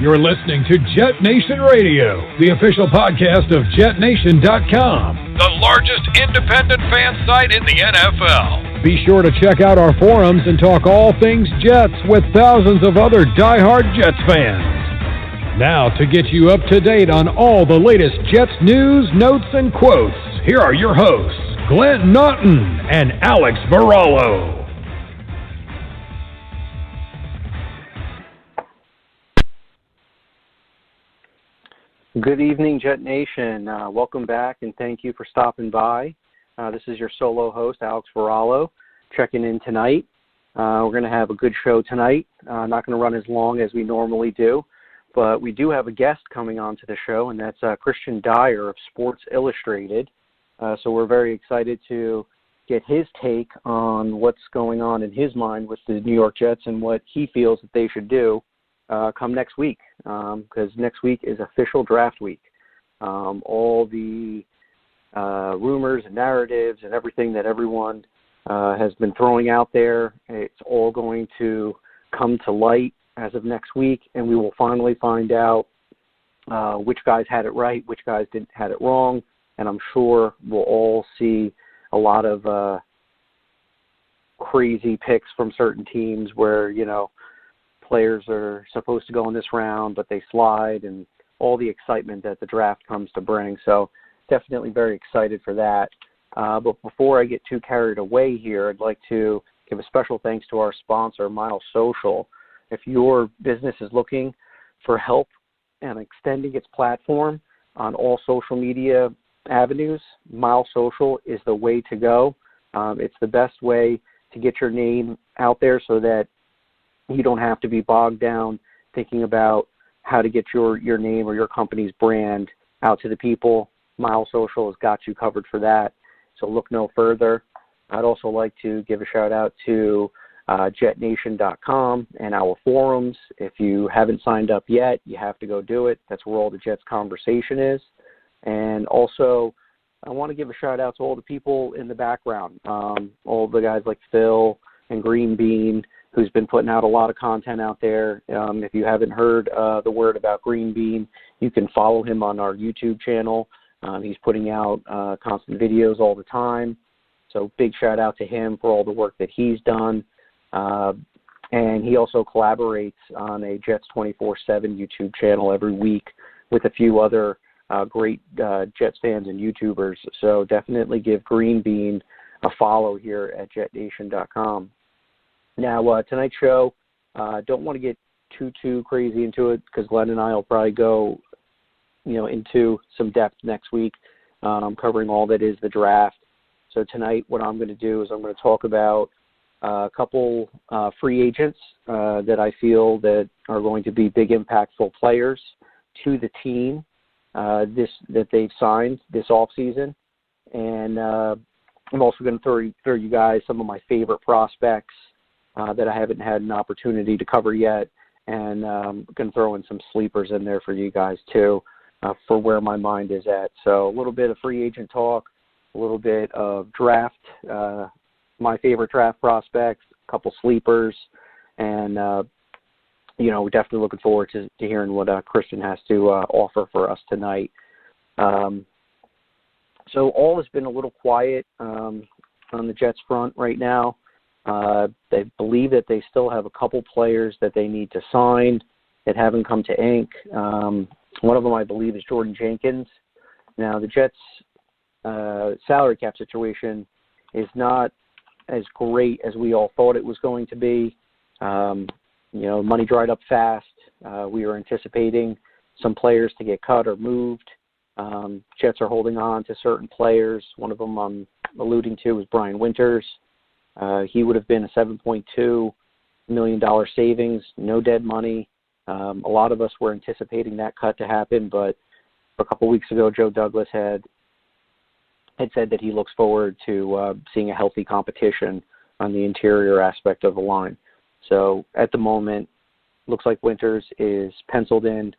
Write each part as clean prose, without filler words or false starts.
You're listening to JetNation Radio, the official podcast of JetNation.com, the largest independent fan site in the NFL. Be sure to check out our forums and talk all things Jets with thousands of other diehard Jets fans. Now, to get you up to date on all the latest Jets news, notes, and quotes, here are your hosts, Glenn Naughton and Alex Varallo. Good evening, Jet Nation. Welcome back, and thank you for stopping by. This is your solo host, Alex Varallo, checking in tonight. We're going to have a good show tonight. Not going to run as long as we normally do, but we do have a guest coming on to the show, and that's Kristian Dyer of Sports Illustrated. So we're very excited to get his take on what's going on in his mind with the New York Jets and what he feels that they should do come next week, because next week is official draft week. All the rumors and narratives and everything that everyone has been throwing out there, it's all going to come to light as of next week, and we will finally find out which guys had it right, which guys had it wrong, and I'm sure we'll all see a lot of crazy picks from certain teams where, you know, players are supposed to go in this round, but they slide, and all the excitement that the draft comes to bring. So definitely very excited for that. But before I get too carried away here, I'd like to give a special thanks to our sponsor, Mile Social. If your business is looking for help and extending its platform on all social media avenues, Mile Social is the way to go. It's the best way to get your name out there so that you don't have to be bogged down thinking about how to get your name or your company's brand out to the people. Mile Social has got you covered for that, so look no further. I'd also like to give a shout-out to JetNation.com and our forums. If you haven't signed up yet, you have to go do it. That's where all the Jets conversation is. And also, I want to give a shout-out to all the people in the background, all the guys like Phil and Green Bean, who's been putting out a lot of content out there. If you haven't heard the word about Green Bean, you can follow him on our YouTube channel. He's putting out constant videos all the time. So big shout out to him for all the work that he's done. And he also collaborates on a Jets 24/7 YouTube channel every week with a few other great Jets fans and YouTubers. So definitely give Green Bean a follow here at JetNation.com. Now, tonight's show, don't want to get too crazy into it because Glenn and I will probably go, into some depth next week, covering all that is the draft. So tonight, what I'm going to do is I'm going to talk about a couple free agents that I feel that are going to be big, impactful players to the team that they've signed this offseason. And I'm also going to throw you guys some of my favorite prospects that I haven't had an opportunity to cover yet, and I'm going to throw in some sleepers in there for you guys too, for where my mind is at. So a little bit of free agent talk, a little bit of draft, my favorite draft prospects, a couple sleepers, and we're definitely looking forward to hearing what Kristian has to offer for us tonight. So all has been a little quiet on the Jets front right now. They believe that they still have a couple players that they need to sign that haven't come to ink. One of them, I believe, is Jordan Jenkins. Now, the Jets' salary cap situation is not as great as we all thought it was going to be. Money dried up fast. We were anticipating some players to get cut or moved. Jets are holding on to certain players. One of them I'm alluding to is Brian Winters. He would have been a $7.2 million savings, no dead money. A lot of us were anticipating that cut to happen, but a couple weeks ago, Joe Douglas had said that he looks forward to seeing a healthy competition on the interior aspect of the line. So at the moment, looks like Winters is penciled into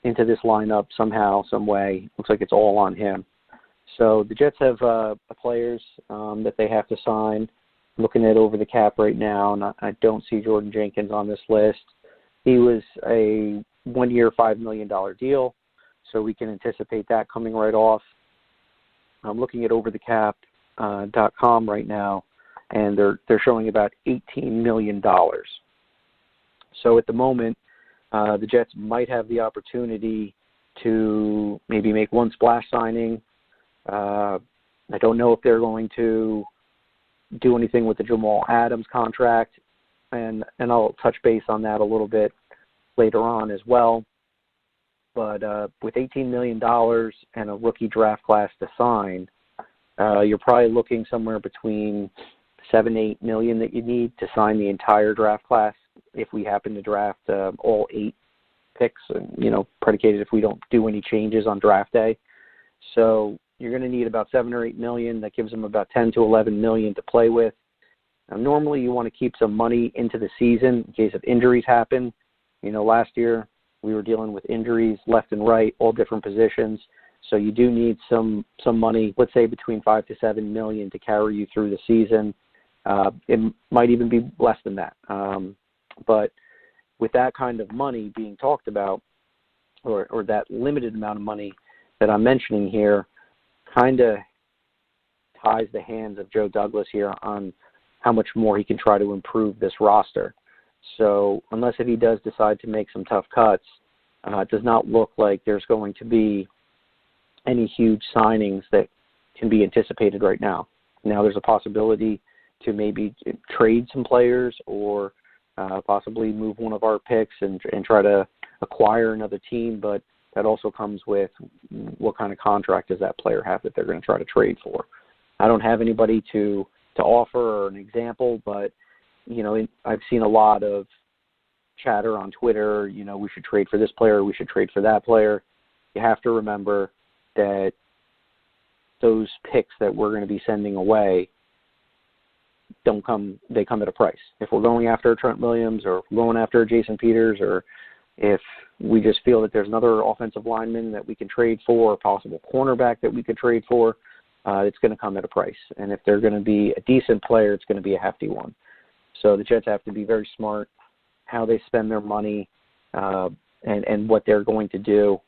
this lineup somehow, some way. Looks like it's all on him. So the Jets have players that they have to sign. Looking at over the cap right now, and I don't see Jordan Jenkins on this list. He was a 1-year, $5 million deal, so we can anticipate that coming right off. I'm looking at overthecap.com right now, and they're showing about $18 million. So at the moment, the Jets might have the opportunity to maybe make one splash signing. I don't know if they're going to do anything with the Jamal Adams contract, and I'll touch base on that a little bit later on as well. But with $18 million and a rookie draft class to sign, you're probably looking somewhere between $7-8 million that you need to sign the entire draft class if we happen to draft all 8 picks, predicated if we don't do any changes on draft day. So you're going to need about $7 or $8 million. That gives them about $10 to $11 million to play with. Now, normally you want to keep some money into the season in case of injuries happen. Last year we were dealing with injuries left and right, all different positions. So you do need some money, let's say between $5 to $7 million to carry you through the season. It might even be less than that. But with that kind of money being talked about, or that limited amount of money that I'm mentioning here, kind of ties the hands of Joe Douglas here on how much more he can try to improve this roster. So unless if he does decide to make some tough cuts, it does not look like there's going to be any huge signings that can be anticipated right now. Now there's a possibility to maybe trade some players or possibly move one of our picks and try to acquire another team, but that also comes with what kind of contract does that player have that they're going to try to trade for. I don't have anybody to offer or an example, but I've seen a lot of chatter on Twitter, we should trade for this player, we should trade for that player. You have to remember that those picks that we're going to be sending away they come at a price. If we're going after Trent Williams, or if we're going after Jason Peters, or if we just feel that there's another offensive lineman that we can trade for, a possible cornerback that we could trade for, it's going to come at a price. And if they're going to be a decent player, it's going to be a hefty one. So the Jets have to be very smart how they spend their money and what they're going to do.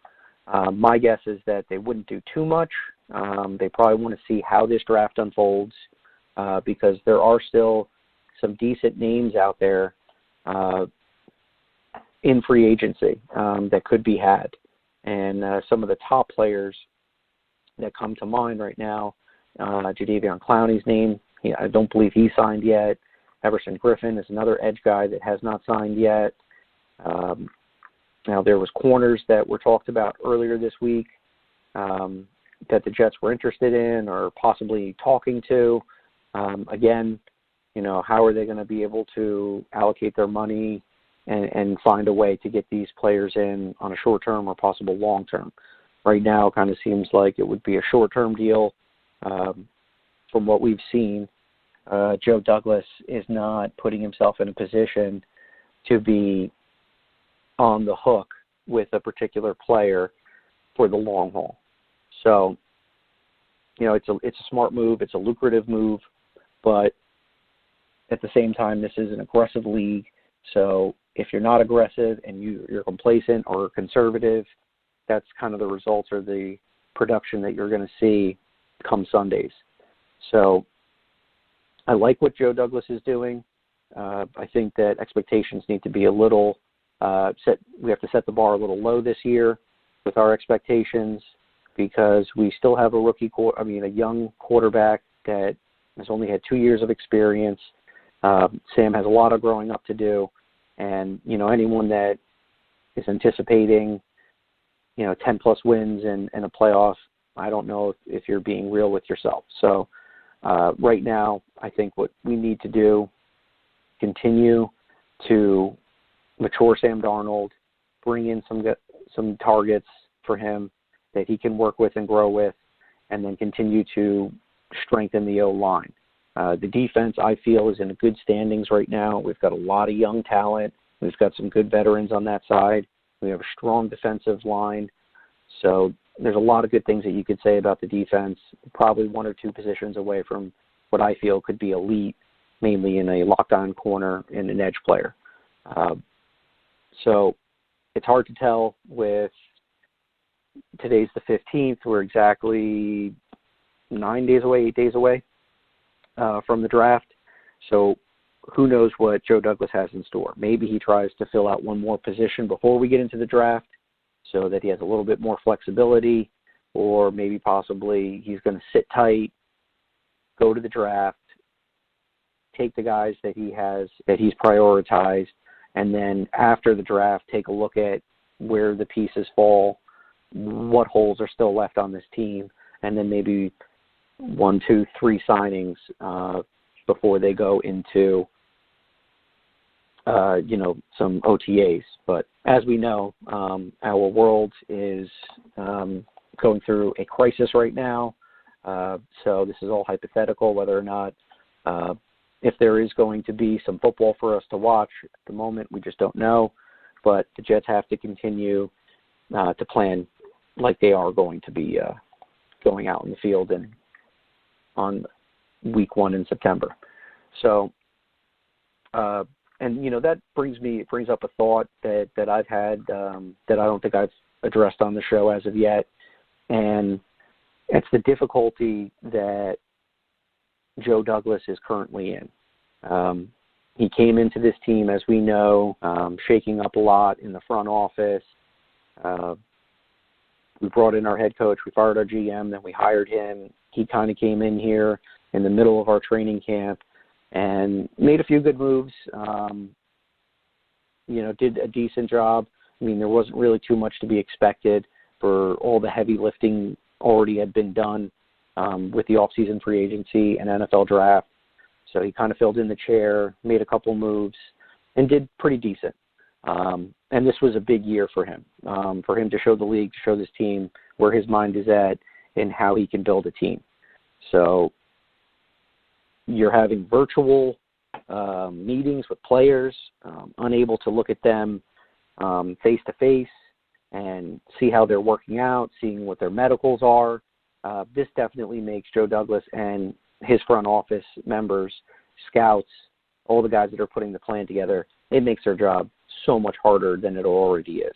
My guess is that they wouldn't do too much. They probably want to see how this draft unfolds because there are still some decent names out there in free agency that could be had. And some of the top players that come to mind right now, Jadeveon Clowney's name, I don't believe he signed yet. Everson Griffin is another edge guy that has not signed yet. Now, there was corners that were talked about earlier this week that the Jets were interested in or possibly talking to. Again, how are they going to be able to allocate their money and find a way to get these players in on a short-term or possible long-term? Right now, it kind of seems like it would be a short-term deal. From what we've seen, Joe Douglas is not putting himself in a position to be on the hook with a particular player for the long haul. So, it's a smart move. It's a lucrative move, but at the same time, this is an aggressive league. So if you're not aggressive and you're complacent or conservative, that's kind of the results or the production that you're going to see come Sundays. So I like what Joe Douglas is doing. I think that expectations need to be a little set. We have to set the bar a little low this year with our expectations because we still have a young quarterback that has only had 2 years of experience. Sam has a lot of growing up to do, and anyone that is anticipating 10-plus wins and a playoff, I don't know if you're being real with yourself. So right now, I think what we need to do, continue to mature Sam Darnold, bring in some targets for him that he can work with and grow with, and then continue to strengthen the O-line. The defense, I feel, is in good standings right now. We've got a lot of young talent. We've got some good veterans on that side. We have a strong defensive line. So there's a lot of good things that you could say about the defense, probably one or two positions away from what I feel could be elite, mainly in a lockdown corner and an edge player. So it's hard to tell with today's the 15th. We're exactly 8 days away from the draft. So who knows what Joe Douglas has in store. Maybe he tries to fill out one more position before we get into the draft so that he has a little bit more flexibility, or maybe possibly he's going to sit tight, go to the draft, take the guys that he's prioritized, and then after the draft, take a look at where the pieces fall, what holes are still left on this team, and then maybe 1, 2, 3 signings before they go into, some OTAs. But as we know, our world is going through a crisis right now. So this is all hypothetical, whether or not if there is going to be some football for us to watch. At the moment, we just don't know. But the Jets have to continue to plan like they are going to be going out in the field and on week 1 in September. So, that brings up a thought that I've had that I don't think I've addressed on the show as of yet, and it's the difficulty that Joe Douglas is currently in. He came into this team, as we know, shaking up a lot in the front office. We brought in our head coach, we fired our GM, then we hired him. He kind of came in here in the middle of our training camp and made a few good moves, did a decent job. I mean, there wasn't really too much to be expected for all the heavy lifting already had been done with the offseason free agency and NFL draft. So he kind of filled in the chair, made a couple moves, and did pretty decent. And this was a big year for him to show the league, to show this team where his mind is at and how he can build a team. So you're having virtual meetings with players, unable to look at them face-to-face and see how they're working out, seeing what their medicals are. This definitely makes Joe Douglas and his front office members, scouts, all the guys that are putting the plan together, it makes their job so much harder than it already is.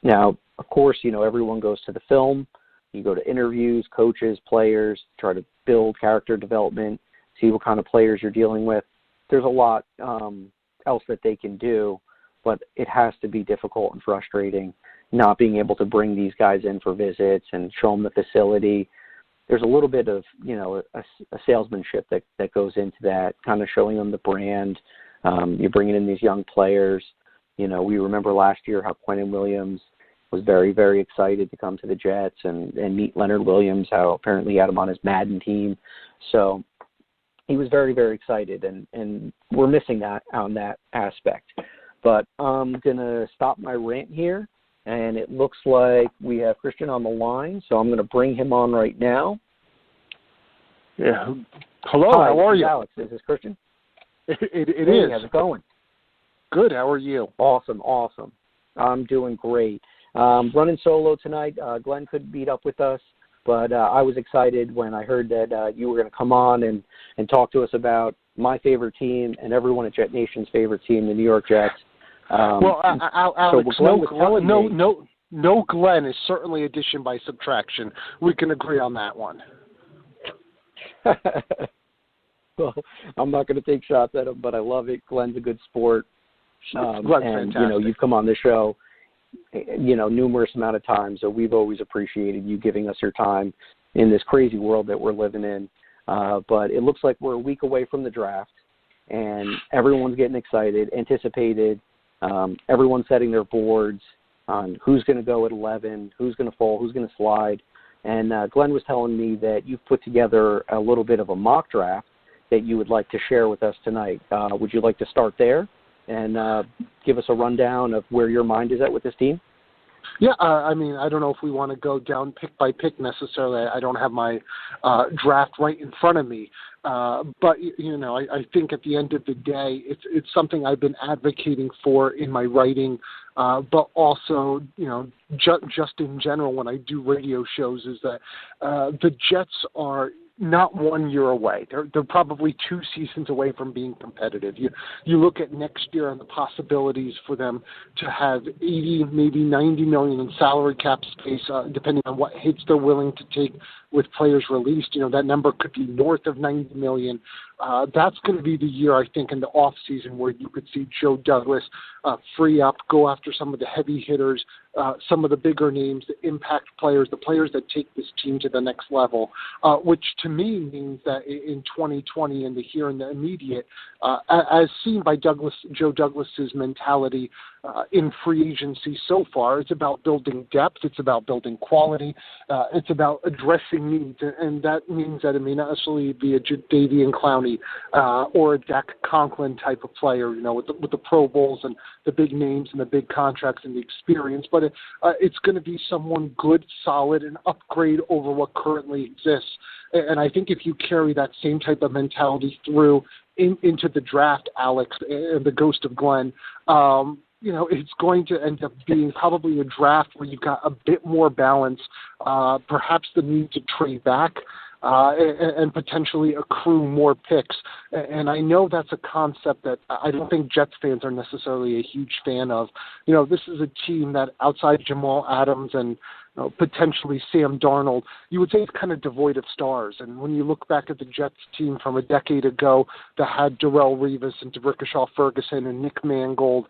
Now, of course, everyone goes to the film. You go to interviews, coaches, players, try to build character development, see what kind of players you're dealing with. There's a lot else that they can do, but it has to be difficult and frustrating not being able to bring these guys in for visits and show them the facility. There's a little bit of, a salesmanship that goes into that, kind of showing them the brand. You're bringing in these young players. We remember last year how Quentin Williams was very, very excited to come to the Jets and meet Leonard Williams, how apparently he had him on his Madden team. So he was very, very excited, and we're missing that on that aspect. But I'm going to stop my rant here, and it looks like we have Kristian on the line, so I'm going to bring him on right now. Yeah. Hello, Hi, how are you? Alex, is this Kristian? It Hey, is. How's it going? Good, how are you? Awesome. I'm doing great. Running solo tonight. Glenn couldn't meet up with us, but I was excited when I heard that you were going to come on and talk to us about my favorite team and everyone at Jet Nation's favorite team, the New York Jets. Alex, so no Glenn is certainly addition by subtraction. We can agree on that one. Well, I'm not going to take shots at him, but I love it. Glenn's a good sport. Glenn's and, fantastic. You've come on the show, numerous amount of times, so we've always appreciated you giving us your time in this crazy world that we're living in. But it looks like we're a week away from the draft, and everyone's getting excited, anticipated. Everyone's setting their boards on who's going to go at 11, who's going to fall, who's going to slide. And Glenn was telling me that you've put together a little bit of a mock draft that you would like to share with us tonight. Would you like to start there and give us a rundown of where your mind is at with this team? Yeah, I don't know if we want to go down pick by pick necessarily. I don't have my draft right in front of me. But, I think at the end of the day, it's something I've been advocating for in my writing, but also, just in general when I do radio shows is that the Jets are, not 1 year away. They're probably 2 seasons away from being competitive. You look at next year and the possibilities for them to have 80, maybe 90 million in salary cap space, depending on what hits they're willing to take with players released. That number could be north of 90 million. That's going to be the year, I think, in the off season where you could see Joe Douglas free up, go after some of the heavy hitters, some of the bigger names, the impact players, the players that take this team to the next level, which to me means that in 2020 and the here and the immediate, as seen by Joe Douglas's mentality in free agency so far, it's about building depth, it's about building quality, it's about addressing needs, and that means that it may not necessarily be a Jadeveon Clowney or a Dak Conklin type of player, with the Pro Bowls and the big names and the big contracts and the experience, but it's going to be someone good, solid, and upgrade over what currently exists. And I think if you carry that same type of mentality through into the draft, Alex, and the ghost of Glenn, it's going to end up being probably a draft where you've got a bit more balance, perhaps the need to trade back, and potentially accrue more picks. And I know that's a concept that I don't think Jets fans are necessarily a huge fan of. This is a team that outside Jamal Adams and potentially Sam Darnold, you would say it's kind of devoid of stars. And when you look back at the Jets team from a decade ago that had Darrelle Revis and D'Brickashaw Ferguson and Nick Mangold,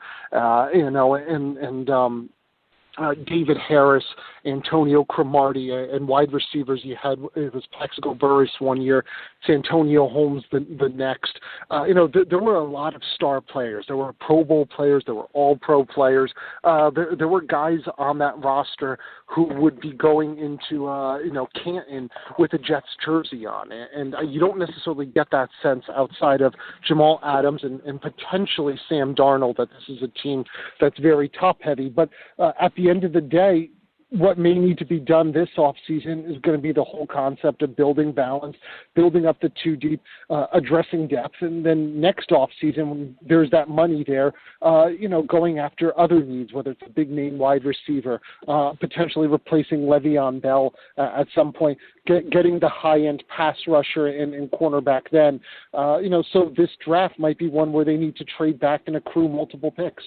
David Harris, Antonio Cromartie, and wide receivers you had, it was Plaxico Burress one year, Santonio Holmes the next. There were a lot of star players. There were Pro Bowl players. There were all-pro players. There were guys on that roster who would be going into, Canton with a Jets jersey on. And you don't necessarily get that sense outside of Jamal Adams and potentially Sam Darnold that this is a team that's very top-heavy. But at the end of the day, what may need to be done this offseason is going to be the whole concept of building balance, building up the two deep, addressing depth, and then next offseason, when there's that money there, going after other needs, whether it's a big name wide receiver, potentially replacing Le'Veon Bell at some point, getting the high-end pass rusher and cornerback then. So this draft might be one where they need to trade back and accrue multiple picks.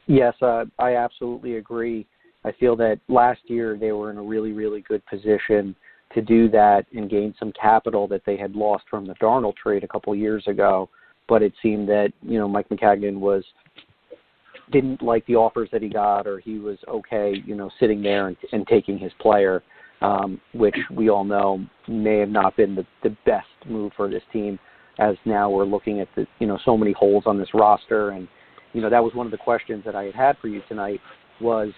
Yes, I absolutely agree. I feel that last year they were in a really, really good position to do that and gain some capital that they had lost from the Darnold trade a couple years ago. But it seemed that, Mike Mcgovern didn't like the offers that he got, or he was okay, sitting there and taking his player, which we all know may have not been the best move for this team, as now we're looking at so many holes on this roster. And that was one of the questions that I had for you tonight was,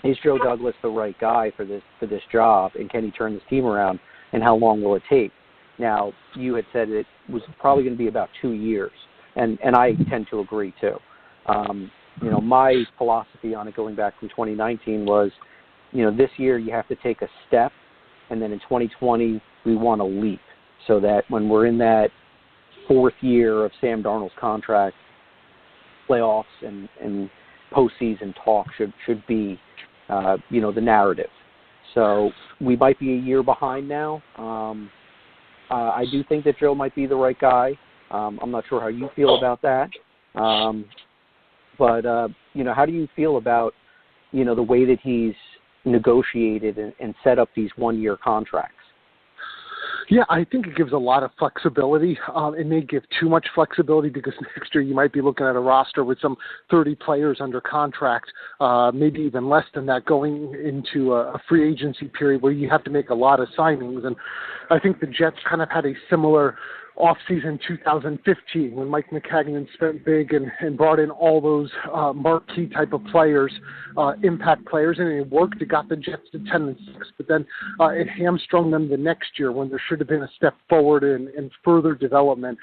is Joe Douglas the right guy for this job, and can he turn this team around, and how long will it take? Now, you had said it was probably going to be about 2 years, and I tend to agree too. My philosophy on it going back from 2019 was, this year you have to take a step, and then in 2020 we want to leap, so that when we're in that fourth year of Sam Darnold's contract, playoffs and postseason talk should be, the narrative. So we might be a year behind now. I do think that Joe might be the right guy. I'm not sure how you feel about that. But how do you feel about, the way that he's negotiated and set up these one-year contracts? Yeah, I think it gives a lot of flexibility. It may give too much flexibility because next year you might be looking at a roster with some 30 players under contract, maybe even less than that, going into a free agency period where you have to make a lot of signings. And I think the Jets kind of had a similar offseason 2015 when Mike Mcgovern spent big and brought in all those marquee type of players, impact players, and it worked. It got the Jets to 10-6, but then it hamstrung them the next year when there should have been a step forward in further development.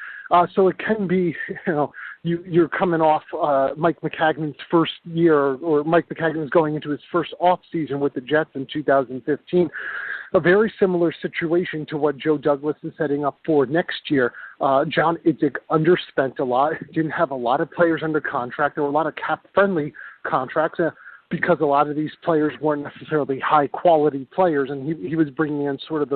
So it can be, you're coming off Mike Mcgovern's first year, or Mike Mcgovern's going into his first offseason with the Jets in 2015. A very similar situation to what Joe Douglas is setting up for next year. John Idzik underspent a lot, didn't have a lot of players under contract. There were a lot of cap-friendly contracts. because a lot of these players weren't necessarily high-quality players, and he was bringing in sort of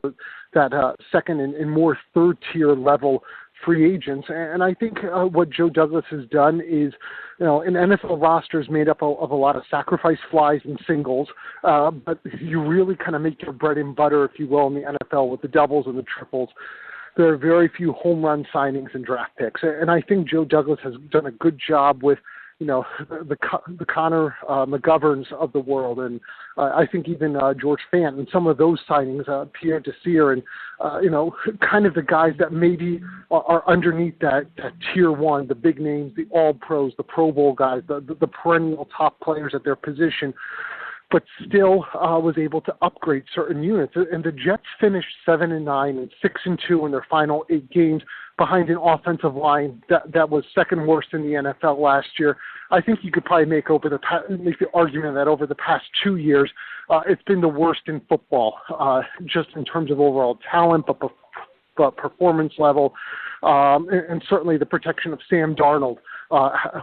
that second and more third-tier level free agents. And I think what Joe Douglas has done is, an NFL roster is made up of a lot of sacrifice flies and singles, but you really kind of make your bread and butter, if you will, in the NFL with the doubles and the triples. There are very few home run signings and draft picks. And I think Joe Douglas has done a good job with, the Connor McGoverns of the world. And I think even George Fant and some of those signings, Pierre Desir and, kind of the guys that maybe are underneath that tier one, the big names, the all pros, the Pro Bowl guys, the perennial top players at their position, but still was able to upgrade certain units. And the Jets finished 7-9 and 6-2 in their final 8 games behind an offensive line that was second worst in the NFL last year. I think you could probably make the argument that over the past 2 years, it's been the worst in football, just in terms of overall talent, but performance level, and certainly the protection of Sam Darnold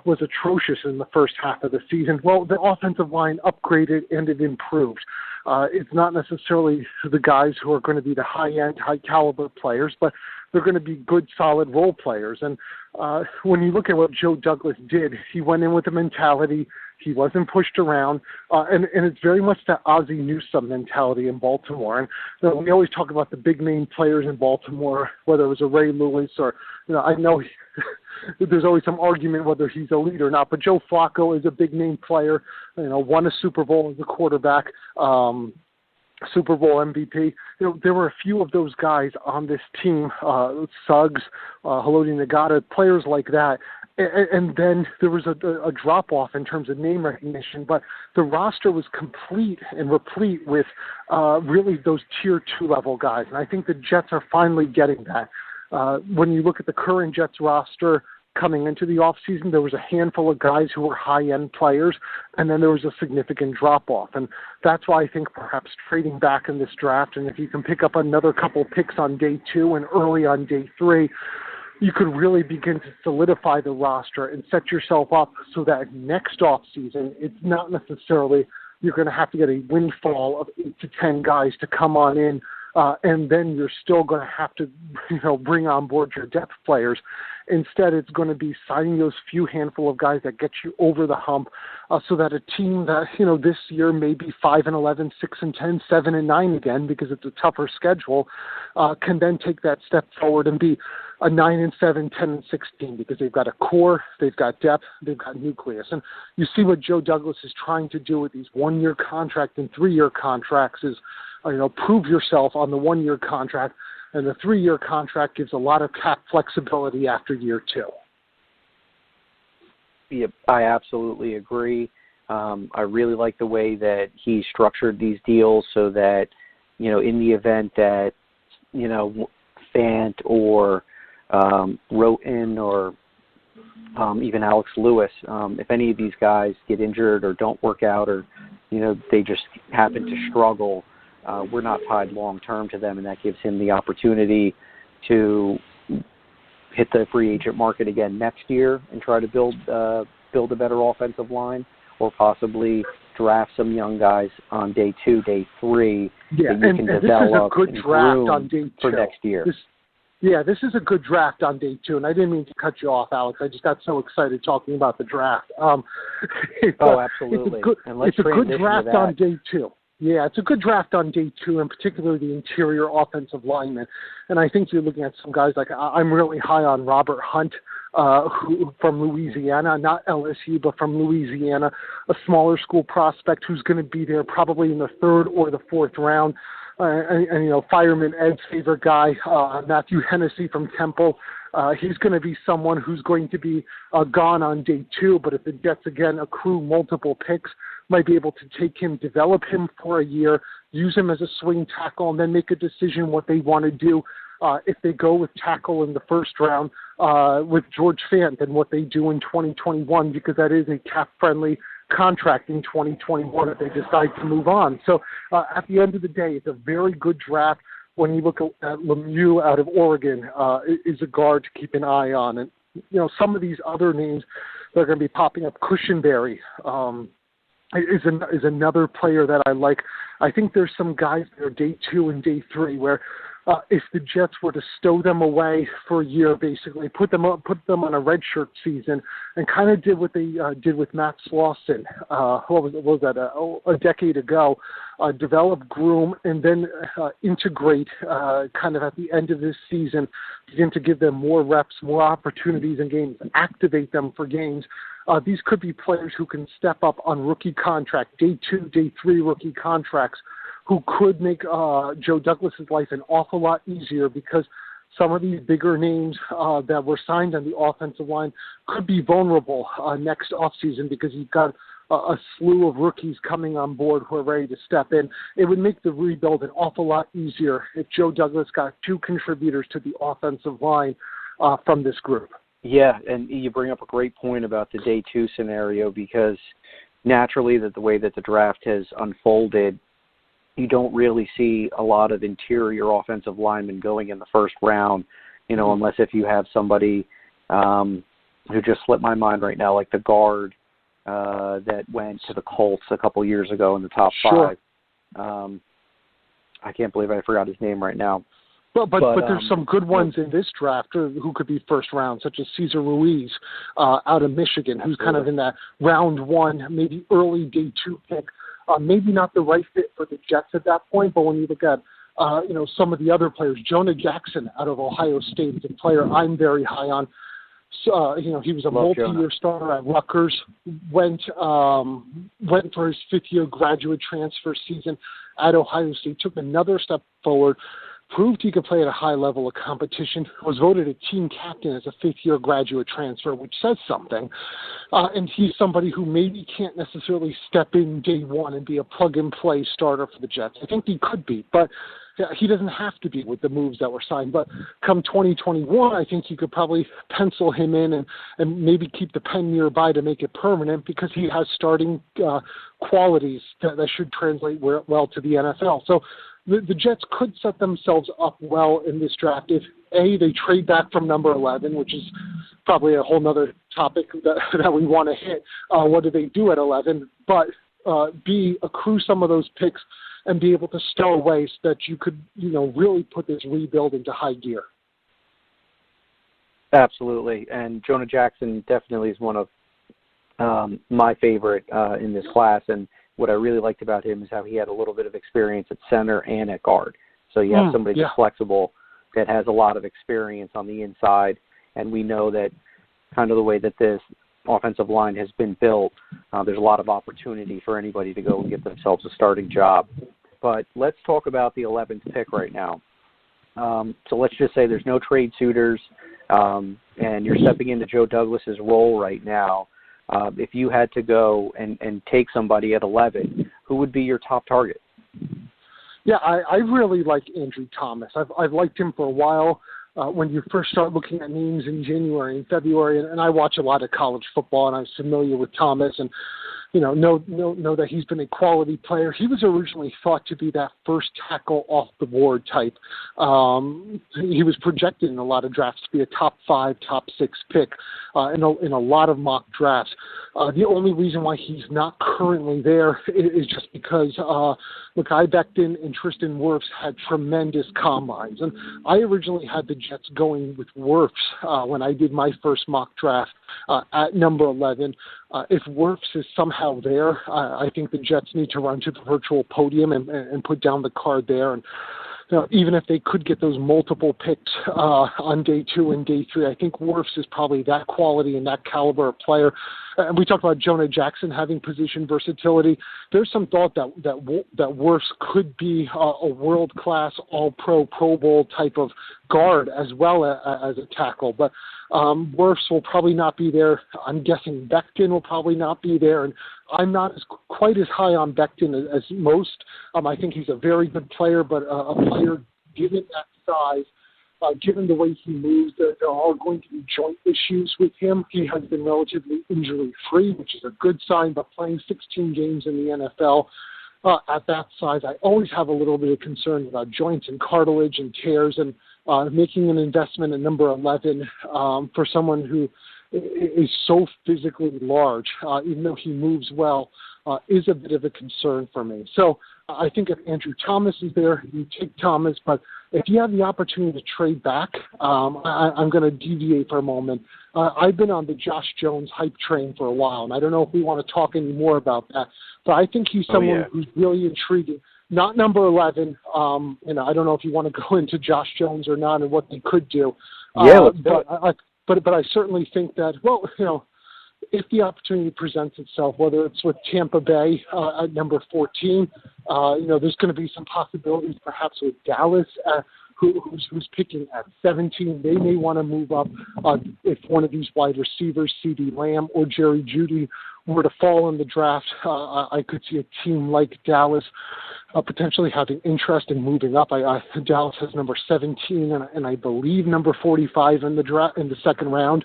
was atrocious in the first half of the season. Well, the offensive line upgraded and it improved. It's not necessarily the guys who are going to be the high-end, high-caliber players, but they're going to be good, solid role players. And when you look at what Joe Douglas did, he went in with a mentality. He wasn't pushed around, and it's very much that Ozzie Newsome mentality in Baltimore. And we always talk about the big-name players in Baltimore, whether it was a Ray Lewis or, I know there's always some argument whether he's elite or not, but Joe Flacco is a big-name player, won a Super Bowl as a quarterback, Super Bowl MVP. There were a few of those guys on this team, Suggs, Haloti Ngata, players like that. And then there was a drop-off in terms of name recognition, but the roster was complete and replete with really those Tier 2 level guys. And I think the Jets are finally getting that. When you look at the current Jets roster coming into the offseason, there was a handful of guys who were high-end players, and then there was a significant drop-off. And that's why I think perhaps trading back in this draft, and if you can pick up another couple picks on day 2 and early on day 3, you could really begin to solidify the roster and set yourself up so that next offseason, it's not necessarily you're going to have to get a windfall of 8 to 10 guys to come on in, and then you're still going to have to, bring on board your depth players. Instead, it's going to be signing those few handful of guys that get you over the hump, so that a team that, this year may be 5-11, 6-10, 7-9 again because it's a tougher schedule, can then take that step forward and be a 9-7, 10-16 because they've got a core, they've got depth, they've got nucleus. And you see what Joe Douglas is trying to do with these 1-year contract and 3-year contracts is, prove yourself on the 1-year contract, and the 3-year contract gives a lot of cap flexibility after year 2. Yeah, I absolutely agree. I really like the way that he structured these deals so that, in the event that, Fant or Roten or even Alex Lewis, if any of these guys get injured or don't work out or, they just happen to struggle, we're not tied long-term to them, and that gives him the opportunity to hit the free agent market again next year and try to build a better offensive line, or possibly draft some young guys on day 2, day 3 that you can develop and groom on day 2 for next year. This is a good draft on day 2, and I didn't mean to cut you off, Alex. I just got so excited talking about the draft. Absolutely. It's a good draft on day 2. Yeah, it's a good draft on day 2, and particularly the interior offensive linemen. And I think you're looking at some guys like I'm really high on Robert Hunt, who from Louisiana, not LSU, but from Louisiana, a smaller school prospect who's going to be there probably in the 3rd or the 4th round. And Fireman Ed's favorite guy, Matthew Hennessy from Temple. He's going to be someone who's going to be gone on day 2, but if the Jets, again, accrue multiple picks, might be able to take him, develop him for a year, use him as a swing tackle, and then make a decision what they want to do if they go with tackle in the 1st round with George Fant and what they do in 2021, because that is a cap-friendly contract in 2021 if they decide to move on. So at the end of the day, it's a very good draft. When you look at Lemieux out of Oregon, is a guard to keep an eye on. And, some of these other names that are going to be popping up, Cushenberry, is another player that I like. I think there's some guys that are day 2 and day 3 where if the Jets were to stow them away for a year, basically put them on a redshirt season, and kind of did what they did with Matt Slauson, what was that, a decade ago, develop, groom, and then integrate kind of at the end of this season, begin to give them more reps, more opportunities in games, activate them for games. These could be players who can step up on rookie contract, day 2, day 3 rookie contracts, who could make Joe Douglas's life an awful lot easier, because some of these bigger names that were signed on the offensive line could be vulnerable next offseason, because you've got a slew of rookies coming on board who are ready to step in. It would make the rebuild an awful lot easier if Joe Douglas got 2 contributors to the offensive line from this group. Yeah, and you bring up a great point about the day 2 scenario, because naturally that the way that the draft has unfolded, you don't really see a lot of interior offensive linemen going in the first round, unless if you have somebody who just slipped my mind right now, like the guard that went to the Colts a couple years ago in the top 5. I can't believe I forgot his name right now. But there's some good ones in this draft who could be first round, such as Cesar Ruiz out of Michigan, who's kind of in that round 1, maybe early day 2 pick. Maybe not the right fit for the Jets at that point, but when you look at some of the other players, Jonah Jackson out of Ohio State is a player I'm very high on. So, he was a multi-year starter at Rutgers, went for his 5th-year graduate transfer season at Ohio State, took another step forward, proved he could play at a high level of competition, was voted a team captain as a 5th-year graduate transfer, which says something. And he's somebody who maybe can't necessarily step in day 1 and be a plug-and-play starter for the Jets. I think he could be, but he doesn't have to be with the moves that were signed. But come 2021, I think you could probably pencil him in and maybe keep the pen nearby to make it permanent, because he has starting qualities that should translate well to the NFL. So the Jets could set themselves up well in this draft if, A, they trade back from number 11, which is probably a whole other topic that we want to hit. What do they do at 11? But, B, accrue some of those picks and be able to stow away so that you could, really put this rebuild into high gear. Absolutely. And Jonah Jackson definitely is one of my favorite in this class. And what I really liked about him is how he had a little bit of experience at center and at guard. So you have somebody that's flexible, that has a lot of experience on the inside. And we know that kind of the way that this offensive line has been built, there's a lot of opportunity for anybody to go and get themselves a starting job. But let's talk about the 11th pick right now. So let's just say there's no trade suitors, and you're stepping into Joe Douglas's role right now. If you had to go and take somebody at 11, who would be your top target? Yeah, I really like Andrew Thomas. I've liked him for a while. When you first start looking at names in January and February, and I watch a lot of college football, and I'm familiar with Thomas, and know that he's been a quality player. He was originally thought to be that first tackle off the board type. He was projected in a lot of drafts to be a top 5, top 6 pick in a lot of mock drafts. The only reason why he's not currently there is just because Mekhi Becton and Tristan Wirfs had tremendous combines. And I originally had the Jets going with Wirfs when I did my first mock draft at number 11. If Wirfs is somehow there, I think the Jets need to run to the virtual podium and put down the card there. And even if they could get those multiple picks on day 2 and day 3, I think Wirfs is probably that quality and that caliber of player. And we talked about Jonah Jackson having position versatility. There's some thought that Wirfs could be a world-class, all-pro, Pro Bowl type of guard as well as a tackle. But Wirfs will probably not be there. I'm guessing Becton will probably not be there. And I'm not quite as high on Becton as most. I think he's a very good player, but a player given that size, given the way he moves, there are going to be joint issues with him. He has been relatively injury-free, which is a good sign, but playing 16 games in the NFL at that size, I always have a little bit of concern about joints and cartilage and tears, and making an investment at number 11 for someone who is so physically large, even though he moves well, is a bit of a concern for me. So I think if Andrew Thomas is there, you take Thomas, but if you have the opportunity to trade back, I'm going to deviate for a moment. I've been on the Josh Jones hype train for a while, and I don't know if we want to talk any more about that, but I think he's someone who's really intriguing. Not number 11. I don't know if you want to go into Josh Jones or not and what they could do. Let's do it. But I certainly think that, if the opportunity presents itself, whether it's with Tampa Bay at number 14, there's going to be some possibilities perhaps with Dallas, who's picking at 17. They may want to move up if one of these wide receivers, CeeDee Lamb or Jerry Jeudy, were to fall in the draft. I could see a team like Dallas potentially having interest in moving up. Dallas has number 17 and I believe number 45 in the draft in the second round.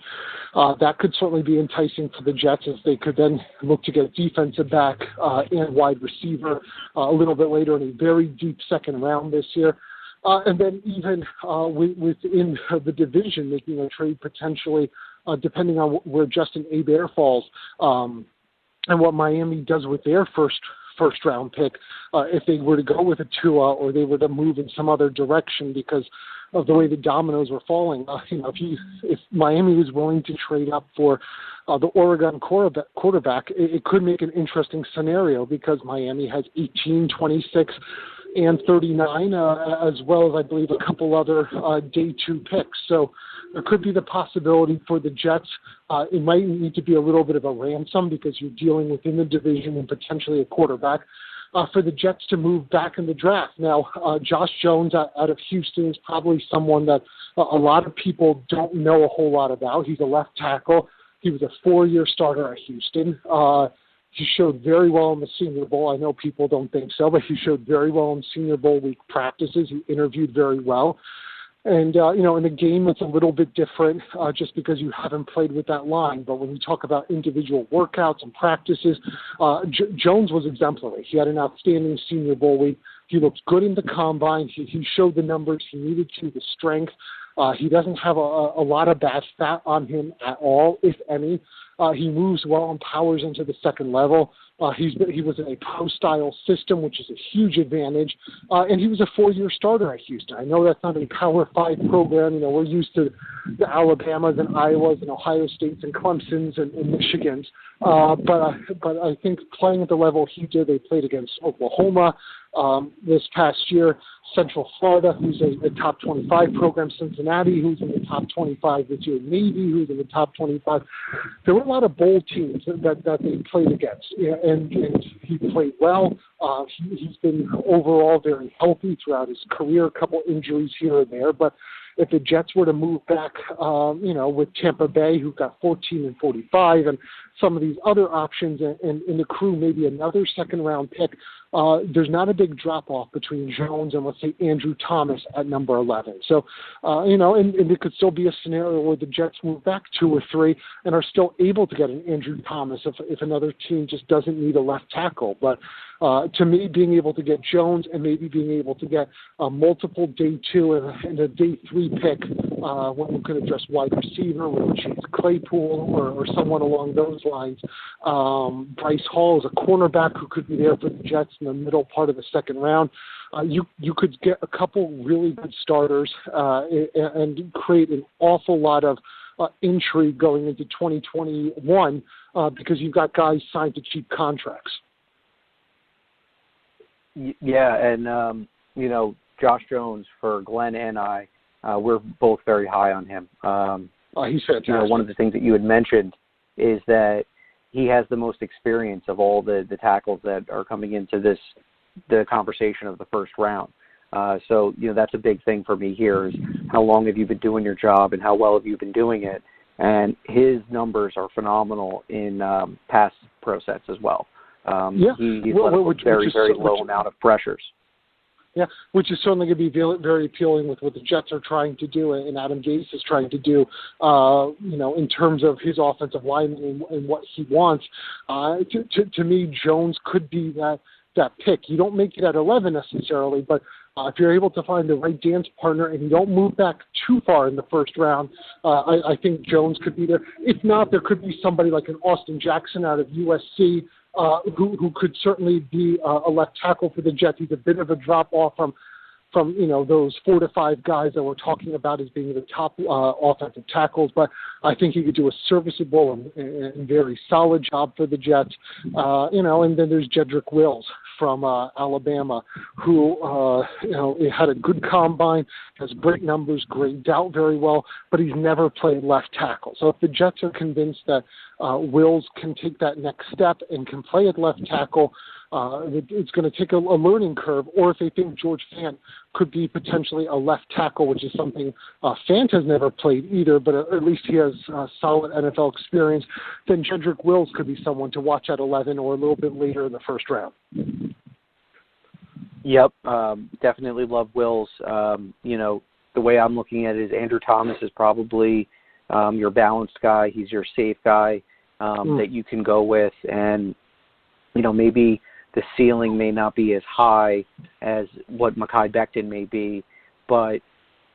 That could certainly be enticing for the Jets, as they could then look to get defensive back and wide receiver a little bit later in a very deep second round this year. And then even within the division, making a trade potentially, depending on where Justin Hebert falls, and what Miami does with their first round pick, if they were to go with a Tua or they were to move in some other direction because of the way the dominoes were falling. If Miami was willing to trade up for the Oregon quarterback, it could make an interesting scenario because Miami has 18, 26, and 39, as well as I believe a couple other day 2 picks. So there could be the possibility for the Jets. It might need to be a little bit of a ransom because you're dealing within the division and potentially a quarterback. For the Jets to move back in the draft. Now, Josh Jones out of Houston is probably someone that a lot of people don't know a whole lot about. He's a left tackle. He was a 4-year starter at Houston. He showed very well in the Senior Bowl. I know people don't think so, but he showed very well in Senior Bowl week practices. He interviewed very well. And, in the game, it's a little bit different just because you haven't played with that line. But when we talk about individual workouts and practices, Jones was exemplary. He had an outstanding Senior Bowl week. He looked good in the combine. He showed the numbers he needed to, the strength. He doesn't have a lot of bad fat on him at all, if any. He moves well and powers into the second level. He was in a pro-style system, which is a huge advantage. And he was a 4-year starter at Houston. I know that's not a Power 5 program. We're used to the Alabamas and Iowas and Ohio States and Clemsons and Michigans. But I think playing at the level he did, they played against Oklahoma this past year, Central Florida, who's a top 25 program, Cincinnati, who's in the top 25 this year, Navy, who's in the top 25. There were a lot of bowl teams that they played against, and he played well. He's been overall very healthy throughout his career, a couple injuries here and there, but if the Jets were to move back, with Tampa Bay, who got 14 and 45, and some of these other options, and in the crew, maybe another second-round pick, there's not a big drop-off between Jones and, let's say, Andrew Thomas at number 11. So, and it could still be a scenario where the Jets move back 2 or 3 and are still able to get an Andrew Thomas if another team just doesn't need a left tackle. But to me, being able to get Jones and maybe being able to get multiple day 2 and a day 3 pick when we could address wide receiver, whether it's Claypool or someone along those lines. Bryce Hall is a cornerback who could be there for the Jets in the middle part of the second round. You could get a couple really good starters and create an awful lot of intrigue going into 2021 because you've got guys signed to cheap contracts. Yeah, and, Josh Jones, for Glenn and I, we're both very high on him. He's fantastic. One of the things that you had mentioned is that he has the most experience of all the tackles that are coming into the conversation of the first round. So that's a big thing for me here is how long have you been doing your job and how well have you been doing it? And his numbers are phenomenal in pass pro sets as well. He's very low amount of pressures. Yeah, which is certainly going to be very appealing with what the Jets are trying to do and Adam Gase is trying to do, in terms of his offensive lineman and what he wants. To me, Jones could be that pick. You don't make it at 11 necessarily, but If you're able to find the right dance partner and you don't move back too far in the first round, I think Jones could be there. If not, there could be somebody like an Austin Jackson out of USC who could certainly be a left tackle for the Jets. He's a bit of a drop-off from those 4 to 5 guys that we're talking about as being the top offensive tackles, but I think he could do a serviceable and very solid job for the Jets. And then there's Jedrick Wills from Alabama, who had a good combine, has great numbers, graded out very well, but he's never played left tackle. So if the Jets are convinced that Wills can take that next step and can play at left tackle, it's going to take a learning curve, or if they think George Fant could be potentially a left tackle, which is something Fant has never played either, but at least he has solid NFL experience, then Jedrick Wills could be someone to watch at 11 or a little bit later in the first round. Yep, definitely love Wills. The way I'm looking at it is Andrew Thomas is probably your balanced guy. He's your safe guy that you can go with, and maybe the ceiling may not be as high as what Mekhi Becton may be, but,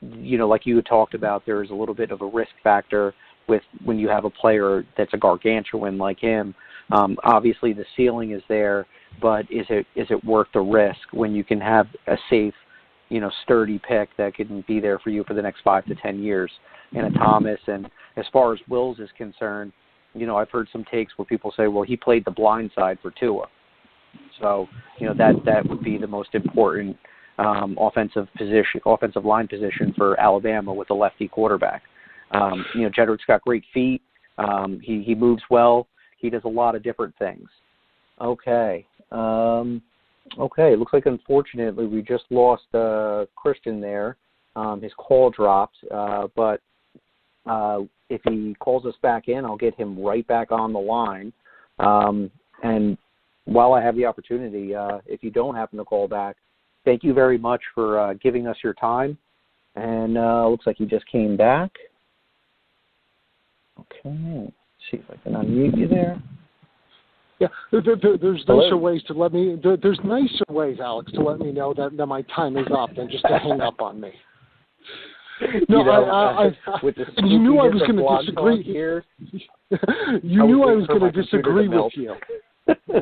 like you had talked about, there is a little bit of a risk factor with when you have a player that's a gargantuan like him. Obviously, the ceiling is there, but is it worth the risk when you can have a safe, sturdy pick that can be there for you for the next 5 to 10 years in a Thomas? And as far as Wills is concerned, I've heard some takes where people say, well, he played the blind side for Tua. So, that would be the most important offensive line position for Alabama with a lefty quarterback. Jedrick's got great feet. He moves well. He does a lot of different things. Okay. Looks like, unfortunately, we just lost Kristian there. His call dropped, but if he calls us back in, I'll get him right back on the line. And while I have the opportunity, if you don't happen to call back, thank you very much for giving us your time. And looks like you just came back. Okay, let's see if I can unmute you there. Yeah, there's nicer ways to let me. There's nicer ways, Alex, to let me know that my time is up than just to hang up on me. No, you knew I was going to disagree. Here, you knew I was going to disagree with you.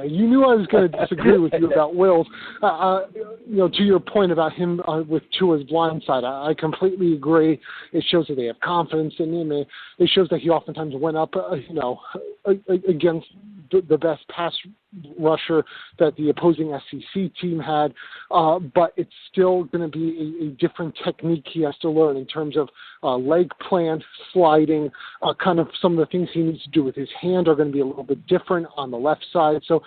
You knew I was going to disagree with you about Wills. To your point about him with Tua's blindside, I completely agree. It shows that they have confidence in him. It shows that he oftentimes went up, against the best pass rusher that the opposing SEC team had. But it's still going to be a different technique he has to learn in terms of leg plant, sliding, kind of some of the things he needs to do with his hand are going to be a little bit different on the left side. So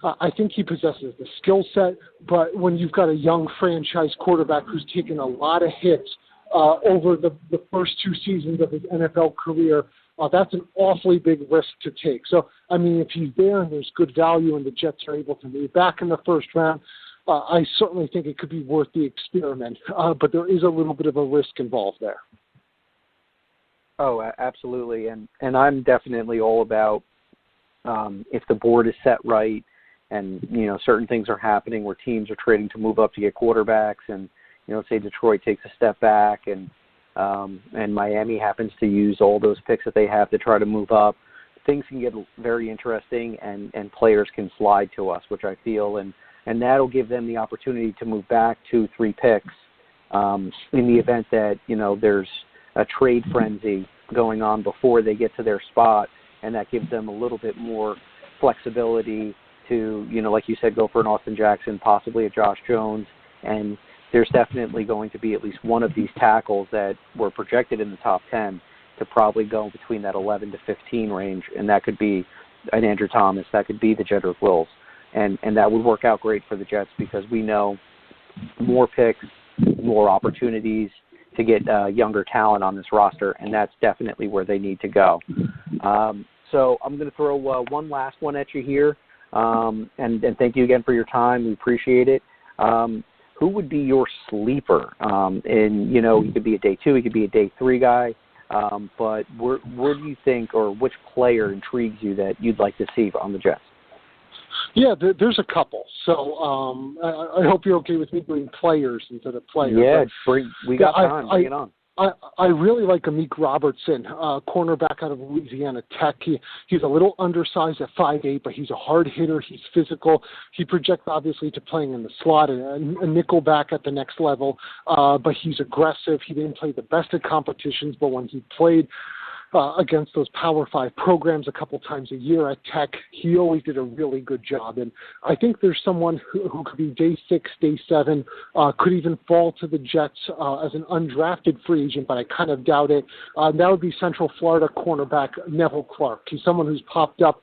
I think he possesses the skill set, but when you've got a young franchise quarterback who's taken a lot of hits over the first 2 seasons of his NFL career, that's an awfully big risk to take. So, if he's there and there's good value and the Jets are able to move back in the first round, I certainly think it could be worth the experiment. But there is a little bit of a risk involved there. Oh, absolutely. And I'm definitely all about if the board is set right and, certain things are happening where teams are trading to move up to get quarterbacks and, say Detroit takes a step back and Miami happens to use all those picks that they have to try to move up, things can get very interesting and players can slide to us, which I feel, and that'll give them the opportunity to move back 2-3 picks in the event that, there's a trade frenzy going on before they get to their spot, and that gives them a little bit more flexibility to, like you said, go for an Austin Jackson, possibly a Josh Jones, and there's definitely going to be at least one of these tackles that were projected in the top 10 to probably go between that 11 to 15 range, and that could be an Andrew Thomas, that could be the Jedrick Wills, and that would work out great for the Jets because we know more picks, more opportunities to get younger talent on this roster, and that's definitely where they need to go. So I'm going to throw one last one at you here, and thank you again for your time. We appreciate it. Who would be your sleeper? He could be a day 2, he could be a day 3 guy, but where do you think, or which player intrigues you that you'd like to see on the Jets? Yeah, there's a couple. So I hope you're okay with me doing players instead of players. Yeah, we got time. Bring it on. I really like Amik Robertson, cornerback out of Louisiana Tech. He's a little undersized at 5'8", but he's a hard hitter. He's physical. He projects, obviously, to playing in the slot, a nickel back at the next level, but he's aggressive. He didn't play the best at competitions, but when he played against those Power 5 programs a couple times a year at Tech, he always did a really good job. And I think there's someone who could be day 6, day 7, could even fall to the Jets as an undrafted free agent, but I kind of doubt it. That would be Central Florida cornerback Neville Clark. He's someone who's popped up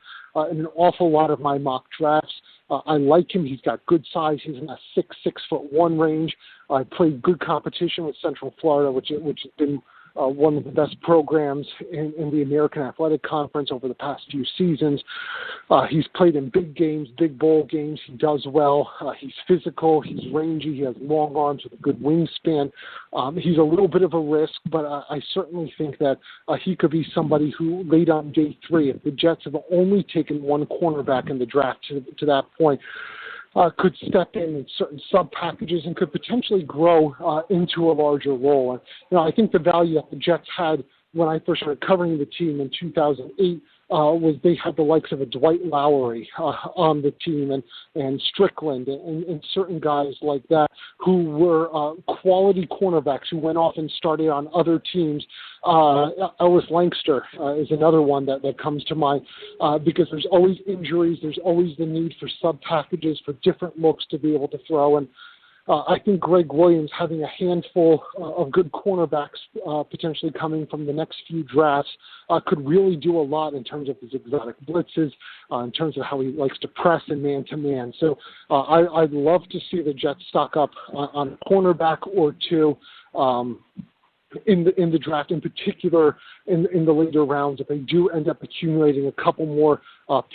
in an awful lot of my mock drafts. I like him. He's got good size. He's in that 6'1" range. I played good competition with Central Florida, which has been one of the best programs in the American Athletic Conference over the past few seasons. He's played in big games, big bowl games. He does well. He's physical. He's rangy. He has long arms with a good wingspan. He's a little bit of a risk, but I certainly think that he could be somebody who, late on day 3, if the Jets have only taken one cornerback in the draft to that point, could step in certain sub-packages and could potentially grow into a larger role. And, I think the value that the Jets had when I first started covering the team in 2008 was they had the likes of a Dwight Lowery on the team and Strickland and certain guys like that who were quality cornerbacks who went off and started on other teams. Ellis Lankster is another one that comes to mind because there's always injuries. There's always the need for sub-packages, for different looks to be able to throw. And I think Greg Williams having a handful of good cornerbacks potentially coming from the next few drafts could really do a lot in terms of his exotic blitzes, in terms of how he likes to press and man-to-man. So I'd love to see the Jets stock up on a cornerback or two in the draft, in particular in the later rounds. If they do end up accumulating a couple more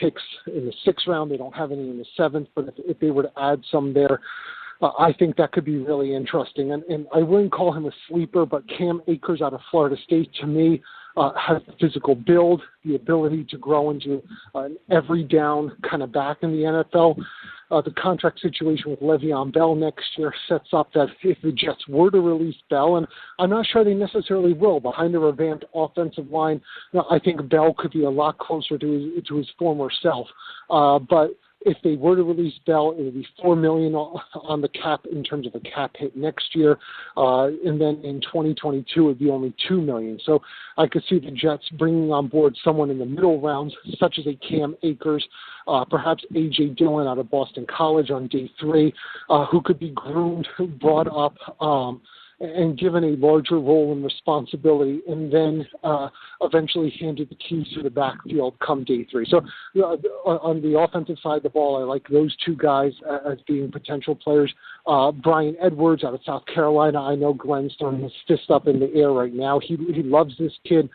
picks in the 6th round, they don't have any in the 7th, but if they were to add some there, I think that could be really interesting. And I wouldn't call him a sleeper, but Cam Akers out of Florida State, to me, has the physical build, the ability to grow into an every down kind of back in the NFL. The contract situation with Le'Veon Bell next year sets up that if the Jets were to release Bell, and I'm not sure they necessarily will, behind a revamped offensive line, I think Bell could be a lot closer to his former self. But if they were to release Bell, it would be $4 million on the cap in terms of a cap hit next year, and then in 2022 it would be only $2 million. So I could see the Jets bringing on board someone in the middle rounds, such as a Cam Akers, perhaps A.J. Dillon out of Boston College on day 3, who could be groomed, brought up, and given a larger role and responsibility, and then eventually handed the keys to the backfield come day 3. So on the offensive side of the ball, I like those two guys as being potential players. Brian Edwards out of South Carolina. I know Glenn's throwing his fist up in the air right now. He loves this kid.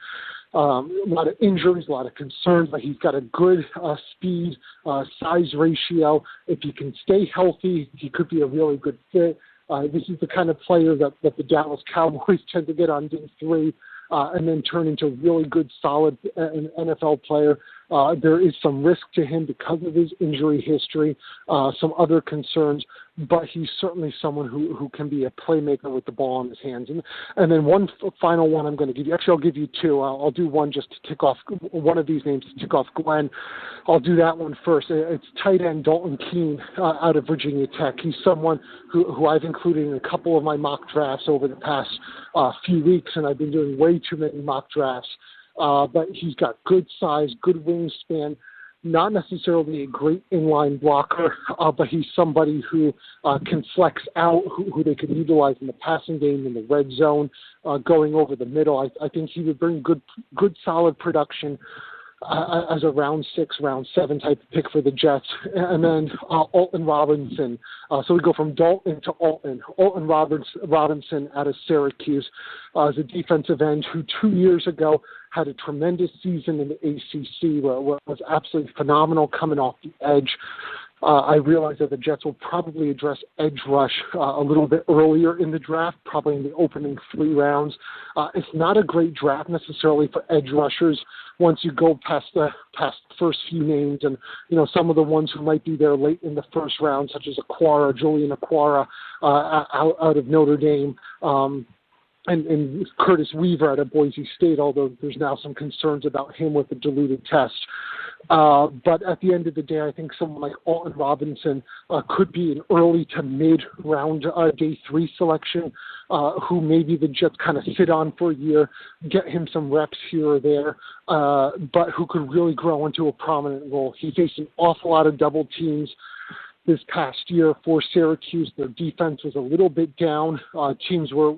A lot of injuries, a lot of concerns, but he's got a good speed, size ratio. If he can stay healthy, he could be a really good fit. This is the kind of player that the Dallas Cowboys tend to get on day 3 and then turn into a really good, solid NFL player. There is some risk to him because of his injury history, some other concerns, but he's certainly someone who can be a playmaker with the ball in his hands. And then one final one I'm going to give you. Actually, I'll give you 2. I'll do one just to tick off one of these names to tick off Glenn. I'll do that one first. It's tight end Dalton Keane out of Virginia Tech. He's someone who I've included in a couple of my mock drafts over the past few weeks, and I've been doing way too many mock drafts. But he's got good size, good wingspan, not necessarily a great inline blocker, but he's somebody who can flex out, who they could utilize in the passing game, in the red zone, going over the middle. I think he would bring good solid production as a round 6, round 7 type of pick for the Jets. And then Alton Robinson. So we go from Dalton to Alton. Alton Robinson out of Syracuse is a defensive end who 2 years ago had a tremendous season in the ACC where it was absolutely phenomenal coming off the edge. I realize that the Jets will probably address edge rush a little bit earlier in the draft, probably in the opening 3 rounds. It's not a great draft necessarily for edge rushers once you go past the first few names, and some of the ones who might be there late in the first round, such as Julian Aquara out of Notre Dame. And Curtis Weaver out of Boise State, although there's now some concerns about him with the diluted test. But at the end of the day, I think someone like Alton Robinson could be an early to mid-round day 3 selection, who maybe the Jets kind of sit on for a year, get him some reps here or there, but who could really grow into a prominent role. He faced an awful lot of double teams this past year for Syracuse. Their defense was a little bit down. Teams were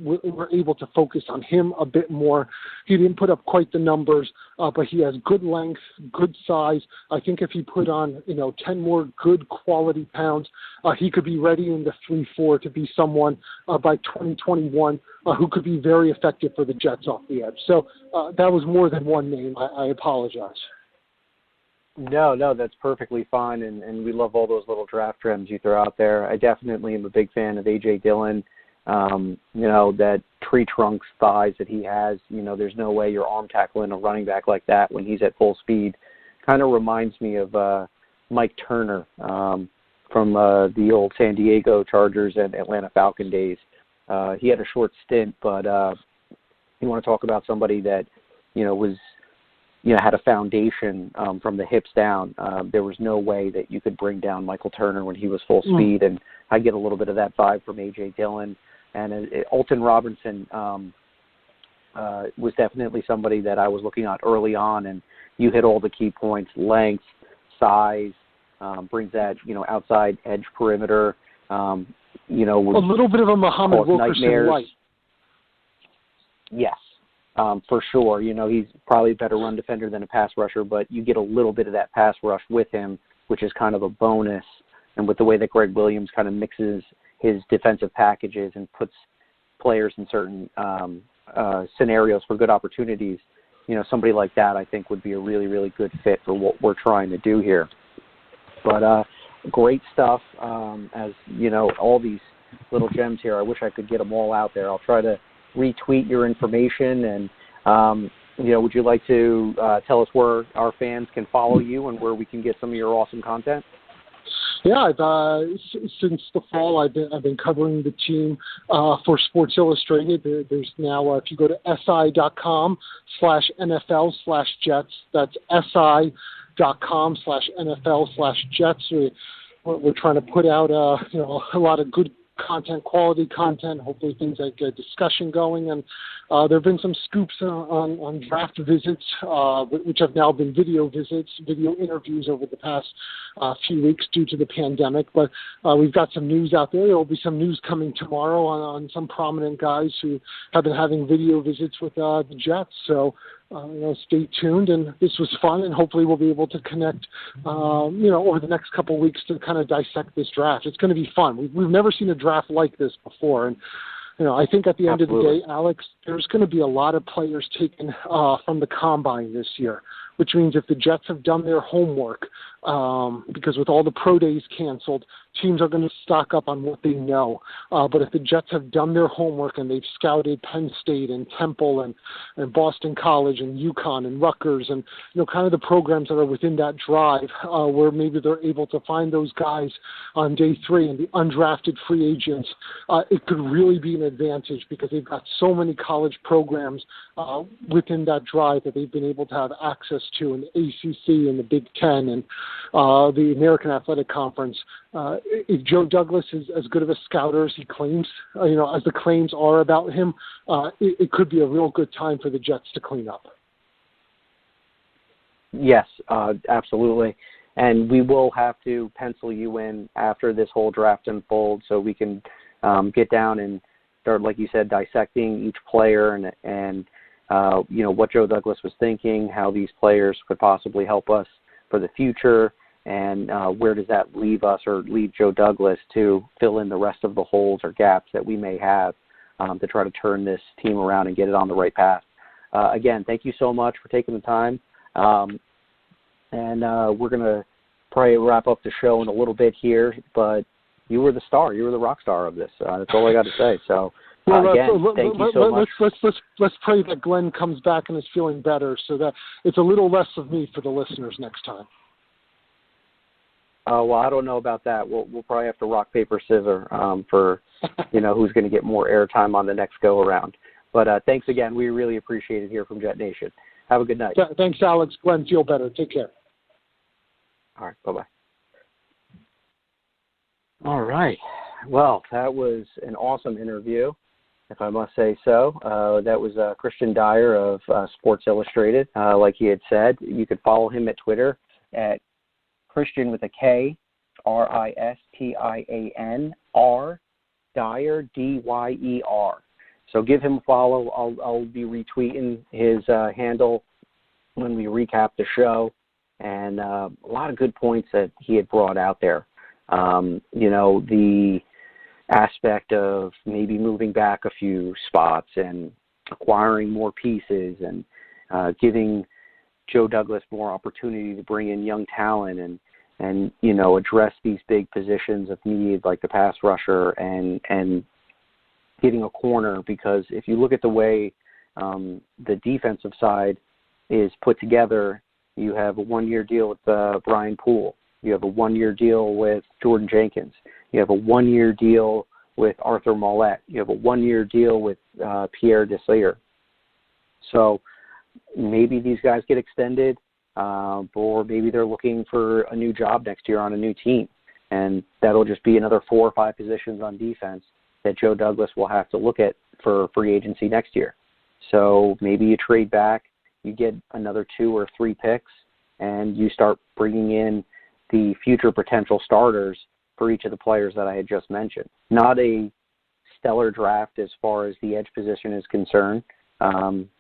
able to focus on him a bit more. He didn't put up quite the numbers, but he has good length, good size. I think if he put on 10 more good quality pounds, he could be ready in the 3-4 to be someone by 2021 who could be very effective for the Jets off the edge. So that was more than one name. I apologize. No, that's perfectly fine, and we love all those little draft gems you throw out there. I definitely am a big fan of A.J. Dillon. That tree trunk thighs that he has, there's no way you're arm tackling a running back like that when he's at full speed. Kind of reminds me of Mike Turner from the old San Diego Chargers and Atlanta Falcon days. He had a short stint, but you want to talk about somebody that, was had a foundation from the hips down. There was no way that you could bring down Michael Turner when he was full speed, and I get a little bit of that vibe from A.J. Dillon. And Alton Robinson was definitely somebody that I was looking at early on, and you hit all the key points: length, size, brings that outside edge perimeter. A little bit of a Muhammad Wilkerson light. Yes. For sure. He's probably a better run defender than a pass rusher, but you get a little bit of that pass rush with him, which is kind of a bonus. And with the way that Greg Williams kind of mixes his defensive packages and puts players in certain scenarios for good opportunities, somebody like that I think would be a really, really good fit for what we're trying to do here. But great stuff. As all these little gems here, I wish I could get them all out there. I'll try to retweet your information, and would you like to tell us where our fans can follow you and where we can get some of your awesome content? Yeah, since the fall, I've been covering the team for Sports Illustrated. There's now, if you go to si.com/NFL/Jets, that's si.com/NFL/Jets. We're trying to put out a lot of good content, quality content, hopefully things like discussion going. And there have been some scoops on draft visits, which have now been video interviews over the past few weeks due to the pandemic. But we've got some news out there. There will be some news coming tomorrow on some prominent guys who have been having video visits with the Jets. So, stay tuned. And this was fun, and hopefully we'll be able to connect, over the next couple of weeks to kind of dissect this draft. It's going to be fun. We've never seen a draft like this before. And, I think at the end of the day, Alex, there's going to be a lot of players taken from the combine this year, which means if the Jets have done their homework, because with all the pro days canceled, teams are going to stock up on what they know. But if the Jets have done their homework and they've scouted Penn State and Temple and Boston College and UConn and Rutgers and, kind of the programs that are within that drive, where maybe they're able to find those guys on day 3 and the undrafted free agents, it could really be an advantage because they've got so many college programs within that drive that they've been able to have access to in the ACC and the Big Ten and the American Athletic Conference. If Joe Douglas is as good of a scouter as he claims, as the claims are about him, it could be a real good time for the Jets to clean up. Yes, absolutely. And we will have to pencil you in after this whole draft unfolds so we can get down and start, like you said, dissecting each player and what Joe Douglas was thinking, how these players could possibly help us for the future, and where does that leave us or leave Joe Douglas to fill in the rest of the holes or gaps that we may have to try to turn this team around and get it on the right path. Again, thank you so much for taking the time. And we're going to probably wrap up the show in a little bit here, but you were the star. You were the rock star of this. That's all I got to say. So, again, thank you so much. Let's pray that Glenn comes back and is feeling better so that it's a little less of me for the listeners next time. Well, I don't know about that. We'll probably have to rock, paper, scissors for, who's going to get more airtime on the next go-around. But thanks again. We really appreciate it here from Jet Nation. Have a good night. Thanks, Alex. Glenn, feel better. Take care. All right. Bye-bye. All right. Well, that was an awesome interview, if I must say so. That was Kristian Dyer of Sports Illustrated. Like he had said, you could follow him at Twitter at Kristian with a K, Ristian, Dyer, Dyer. So give him a follow. I'll be retweeting his handle when we recap the show. And a lot of good points that he had brought out there. The aspect of maybe moving back a few spots and acquiring more pieces and giving Joe Douglas more opportunity to bring in young talent and address these big positions of need like the pass rusher and getting a corner, because if you look at the way the defensive side is put together, you have a one-year deal with Brian Poole. You have a one-year deal with Jordan Jenkins. You have a one-year deal with Arthur Mollett. You have a one-year deal with Pierre Desir. So maybe these guys get extended, or maybe they're looking for a new job next year on a new team. And that'll just be another 4 or 5 positions on defense that Joe Douglas will have to look at for free agency next year. So maybe you trade back, you get another 2 or 3 picks, and you start bringing in the future potential starters for each of the players that I had just mentioned. Not a stellar draft as far as the edge position is concerned.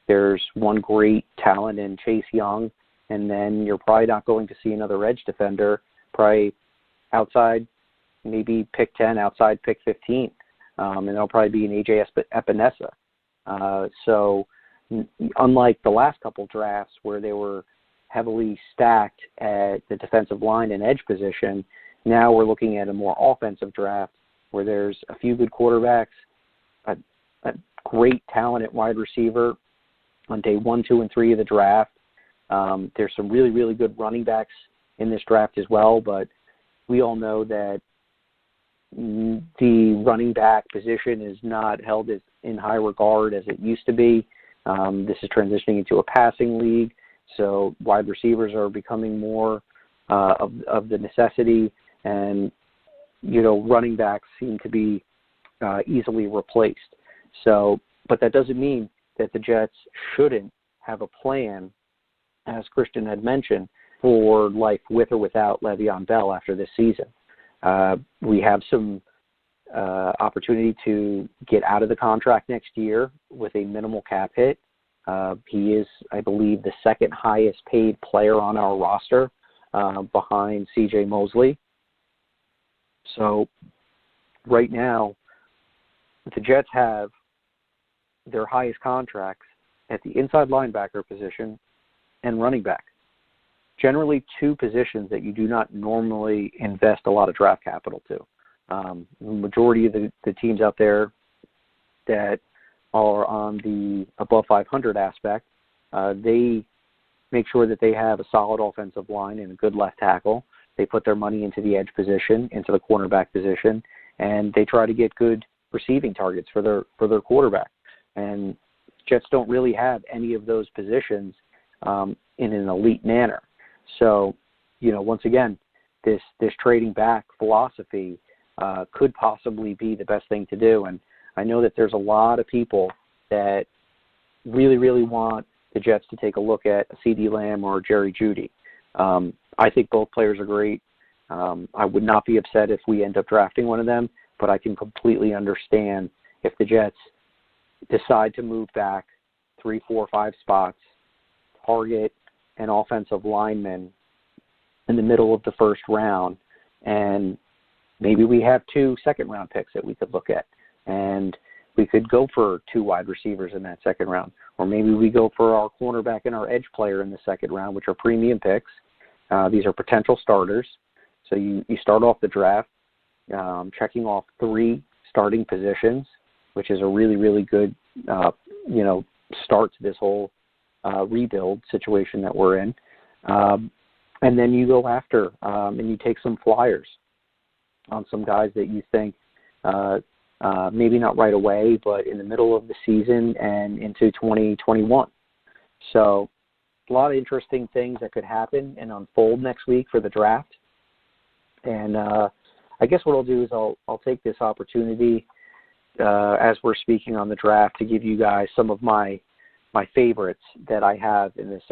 There's one great talent in Chase Young, and then you're probably not going to see another edge defender, probably outside maybe pick 10, outside pick 15. And that'll probably be an AJ Epinesa. So unlike the last couple drafts where they were heavily stacked at the defensive line and edge position, now we're looking at a more offensive draft where there's a few good quarterbacks, a great talent at wide receiver on day 1, 2, and 3 of the draft. There's some really, really good running backs in this draft as well, but we all know that the running back position is not held as in high regard as it used to be. This is transitioning into a passing league, so wide receivers are becoming more of the necessity, and running backs seem to be easily replaced. So, but that doesn't mean that the Jets shouldn't have a plan, as Kristian had mentioned, for life with or without Le'Veon Bell after this season. We have some opportunity to get out of the contract next year with a minimal cap hit. He is, I believe, the second highest paid player on our roster behind C.J. Mosley. So right now, the Jets have their highest contracts at the inside linebacker position and running back. Generally 2 positions that you do not normally invest a lot of draft capital to. The majority of the teams out there that are on the above 500 aspect, they make sure that they have a solid offensive line and a good left tackle. They put their money into the edge position, into the cornerback position, and they try to get good receiving targets for their quarterback. And Jets don't really have any of those positions in an elite manner. So, once again, this trading back philosophy could possibly be the best thing to do. And I know that there's a lot of people that really, really want the Jets to take a look at a CeeDee Lamb or Jerry Jeudy. I think both players are great. I would not be upset if we end up drafting one of them, but I can completely understand if the Jets decide to move back 3, 4, 5 spots, target an offensive lineman in the middle of the first round, and maybe we have 2 second-round picks that we could look at, and we could go for 2 wide receivers in that second round, or maybe we go for our cornerback and our edge player in the second round, which are premium picks. These are potential starters. So you start off the draft checking off 3 starting positions, which is a really, really good, start to this whole rebuild situation that we're in. And then you go after and you take some flyers on some guys that you think maybe not right away, but in the middle of the season and into 2021. So a lot of interesting things that could happen and unfold next week for the draft. And I guess what I'll do is I'll take this opportunity as we're speaking on the draft to give you guys some of my favorites that I have in this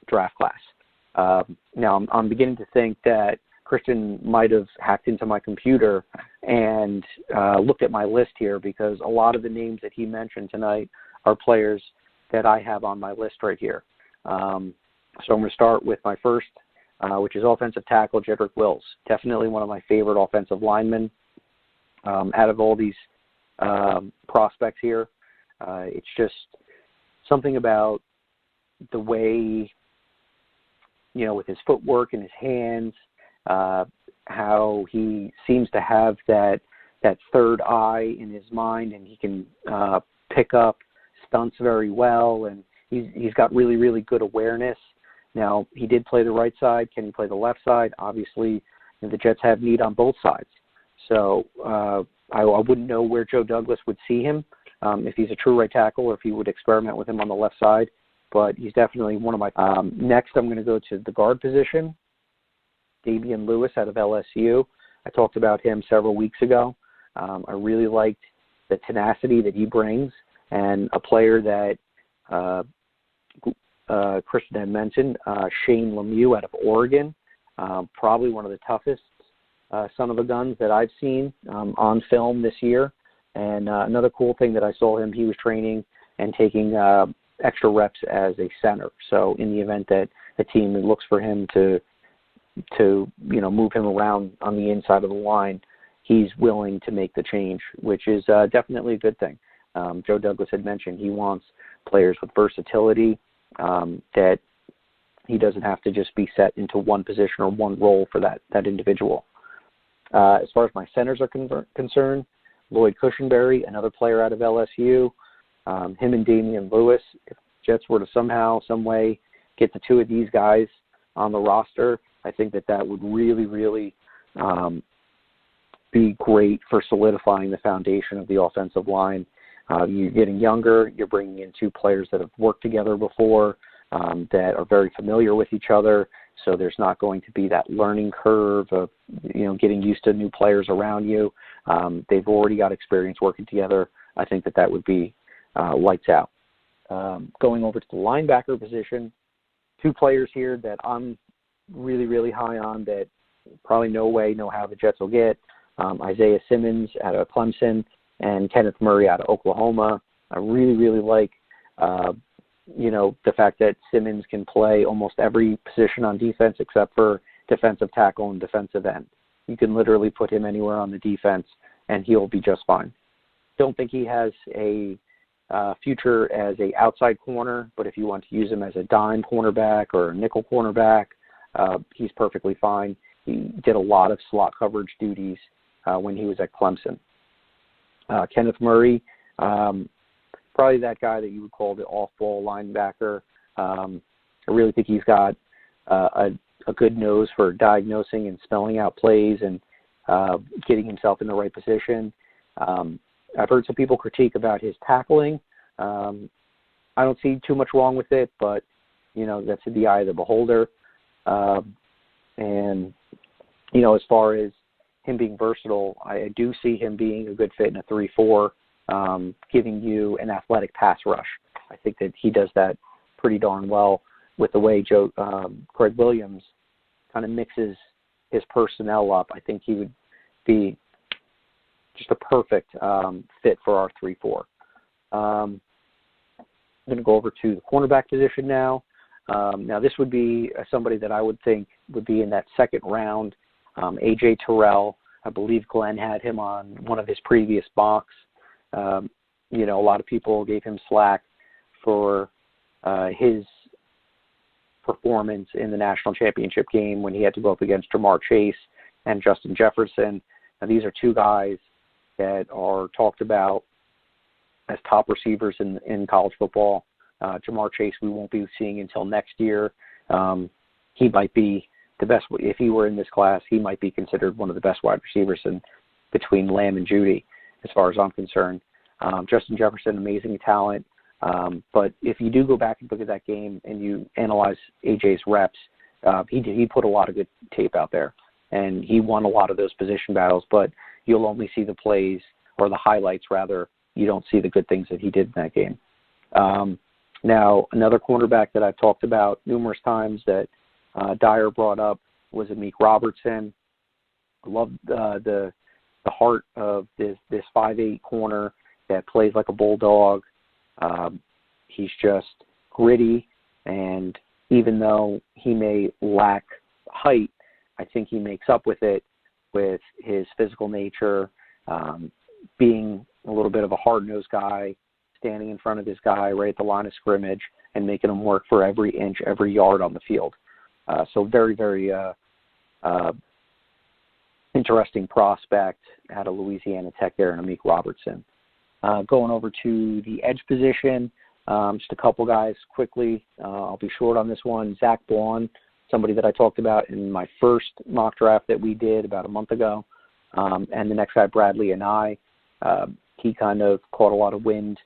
draft class. Now, I'm beginning to think that Kristian might have hacked into my computer and looked at my list here, because a lot of the names that he mentioned tonight are players that I have on my list right here. So I'm going to start with my first, which is offensive tackle Jedrick Wills. Definitely one of my favorite offensive linemen out of all these prospects here. It's just something about the way, with his footwork and his hands, how he seems to have that third eye in his mind, and he can pick up stunts very well, and he's got really, really good awareness. Now, he did play the right side. Can he play the left side? Obviously, the Jets have need on both sides. So I wouldn't know where Joe Douglas would see him, if he's a true right tackle, or if he would experiment with him on the left side. But he's definitely one of my next, I'm going to go to the guard position, Damian Lewis out of LSU. I talked about him several weeks ago. I really liked the tenacity that he brings, and a player that Kristian had mentioned, Shane Lemieux out of Oregon, probably one of the toughest son of a guns that I've seen on film this year. And another cool thing that I saw him, he was training and taking extra reps as a center. So in the event that the team looks for him to move him around on the inside of the line, he's willing to make the change, which is definitely a good thing. Joe Douglas had mentioned he wants players with versatility, that he doesn't have to just be set into one position or one role for that individual. As far as my centers are concerned, Lloyd Cushenberry, another player out of LSU, him and Damian Lewis. If Jets were to somehow, some way get the two of these guys on the roster, I think that would really, really be great for solidifying the foundation of the offensive line. You're getting younger. You're bringing in 2 players that have worked together before, that are very familiar with each other. So there's not going to be that learning curve of, getting used to new players around you. They've already got experience working together. I think that would be lights out. Going over to the linebacker position, 2 players here that I'm really, really high on that probably no how the Jets will get. Isaiah Simmons out of Clemson and Kenneth Murray out of Oklahoma. I really, really like, the fact that Simmons can play almost every position on defense except for defensive tackle and defensive end. You can literally put him anywhere on the defense, and he'll be just fine. Don't think he has a future as a outside corner, but if you want to use him as a dime cornerback or a nickel cornerback, he's perfectly fine. He did a lot of slot coverage duties when he was at Clemson. Kenneth Murray, probably that guy that you would call the off-ball linebacker. I really think he's got a good nose for diagnosing and spelling out plays and getting himself in the right position. I've heard some people critique about his tackling. I don't see too much wrong with it, but, that's in the eye of the beholder. And, as far as him being versatile, I do see him being a good fit in a 3-4, giving you an athletic pass rush. I think that he does that pretty darn well with the way Craig Williams kind of mixes his personnel up. I think he would be just a perfect fit for our 3-4. I'm going to go over to the cornerback position now. Now, this would be somebody that I would think would be in that second round. A.J. Terrell, I believe Glenn had him on one of his previous mocks. A lot of people gave him slack for his performance in the national championship game when he had to go up against Jamar Chase and Justin Jefferson. Now, these are two guys that are talked about as top receivers in college football. Jamar Chase we won't be seeing until next year. He might be the best. If he were in this class, he might be considered one of the best wide receivers between Lamb and Judy, as far as I'm concerned. Justin Jefferson, amazing talent. But if you do go back and look at that game and you analyze AJ's reps, he put a lot of good tape out there, and he won a lot of those position battles, but you'll only see the plays, or the highlights rather. You don't see the good things that he did in that game. Now, another cornerback that I've talked about numerous times that Dyer brought up was Amik Robertson. I love the heart of this 5'8" corner that plays like a bulldog. He's just gritty, and even though he may lack height, I think he makes up with it with his physical nature, being a little bit of a hard-nosed guy, standing in front of this guy right at the line of scrimmage and making him work for every inch, every yard on the field. So very, very interesting prospect out of Louisiana Tech there in Amik Robertson. Going over to the edge position, just a couple guys quickly. I'll be short on this one. Zach Bond, somebody that I talked about in my first mock draft that we did about a month ago. And the next guy, Bradley Anai, he kind of caught a lot of wind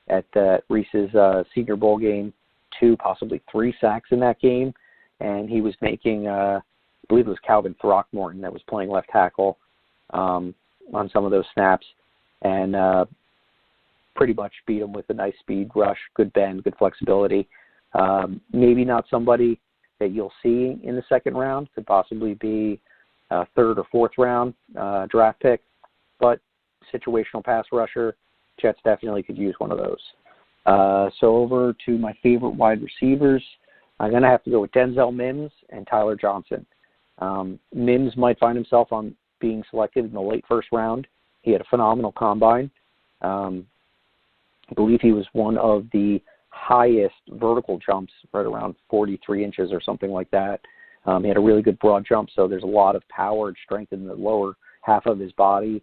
at Reese's Senior Bowl game, 2, possibly 3 sacks in that game. And he was making, I believe it was Calvin Throckmorton that was playing left tackle on some of those snaps. And pretty much beat him with a nice speed rush, good bend, good flexibility. Maybe not somebody that you'll see in the second round, could possibly be a third or fourth round draft pick, but situational pass rusher, Jets definitely could use one of those. So over to my favorite wide receivers, I'm going to have to go with Denzel Mims and Tyler Johnson. Mims might find himself on being selected in the late first round. He had a phenomenal combine. I believe he was one of the highest vertical jumps, right around 43 inches or something like that. He had a really good broad jump, so there's a lot of power and strength in the lower half of his body.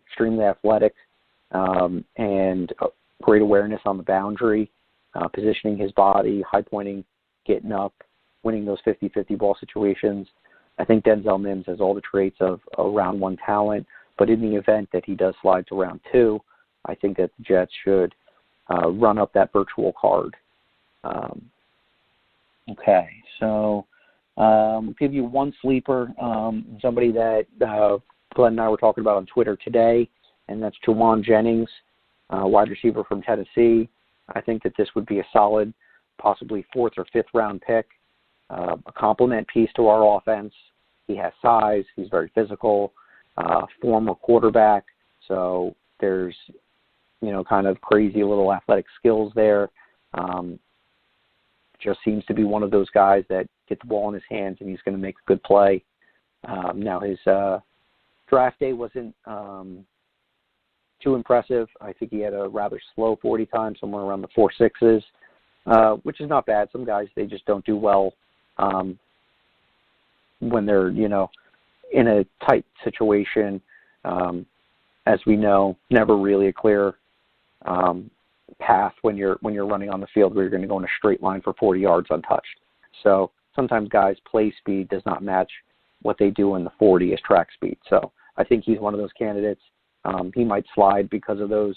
Extremely athletic, and great awareness on the boundary, positioning his body, high pointing, getting up, winning those 50-50 ball situations. I think Denzel Mims has all the traits of a round 1 talent, but in the event that he does slide to round 2, I think that the Jets should run up that virtual card. Okay, so I'll give you one sleeper, somebody that Glenn and I were talking about on Twitter today, and that's Juwan Jennings, wide receiver from Tennessee. I think that this would be a solid, possibly 4th or 5th round pick, a complement piece to our offense. He has size. He's very physical, former quarterback. So there's, kind of crazy little athletic skills there. Just seems to be one of those guys that get the ball in his hands and he's going to make a good play. Now his draft day wasn't too impressive. I think he had a rather slow 40 time, somewhere around the 4.6s, which is not bad. Some guys, they just don't do well when they're, in a tight situation. As we know, never really a clear path when you're running on the field where you're going to go in a straight line for 40 yards untouched. So sometimes guys' play speed does not match what they do in the 40 as track speed. So I think he's one of those candidates. He might slide because of those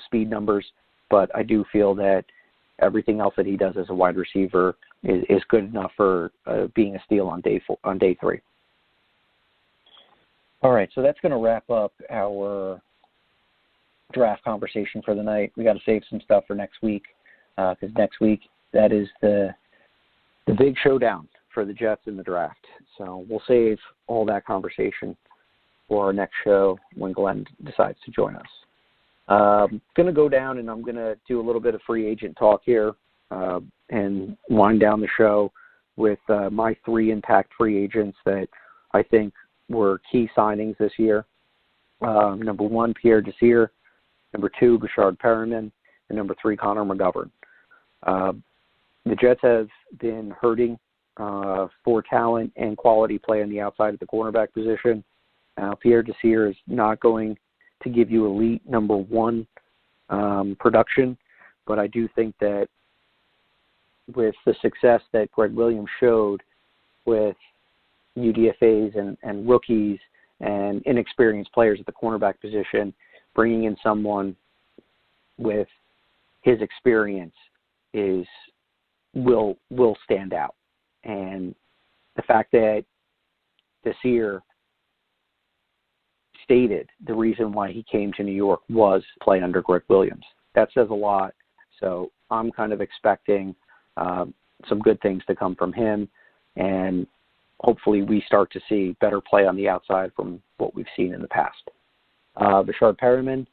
speed numbers, but I do feel that everything else that he does as a wide receiver is good enough for being a steal on day 3. All right, so that's going to wrap up our draft conversation for the night. We got to save some stuff for next week, because next week that is the big showdown for the Jets in the draft. So we'll save all that conversation for our next show when Glenn decides to join us. I'm going to go down and I'm going to do a little bit of free agent talk here and wind down the show with my 3 impact free agents that I think were key signings this year. Number 1, Pierre Desir. Number 2, Bashard Perriman. And number 3, Connor Mcgovern. The Jets have been hurting for talent and quality play on the outside of the cornerback position. Pierre Desir is not going to give you elite number one production, but I do think that with the success that Greg Williams showed with UDFAs and rookies and inexperienced players at the cornerback position, bringing in someone with his experience will stand out. And the fact that Desir stated the reason why he came to New York was play under Greg Williams. That says a lot. So I'm kind of expecting some good things to come from him, and hopefully we start to see better play on the outside from what we've seen in the past. Bashard Perriman,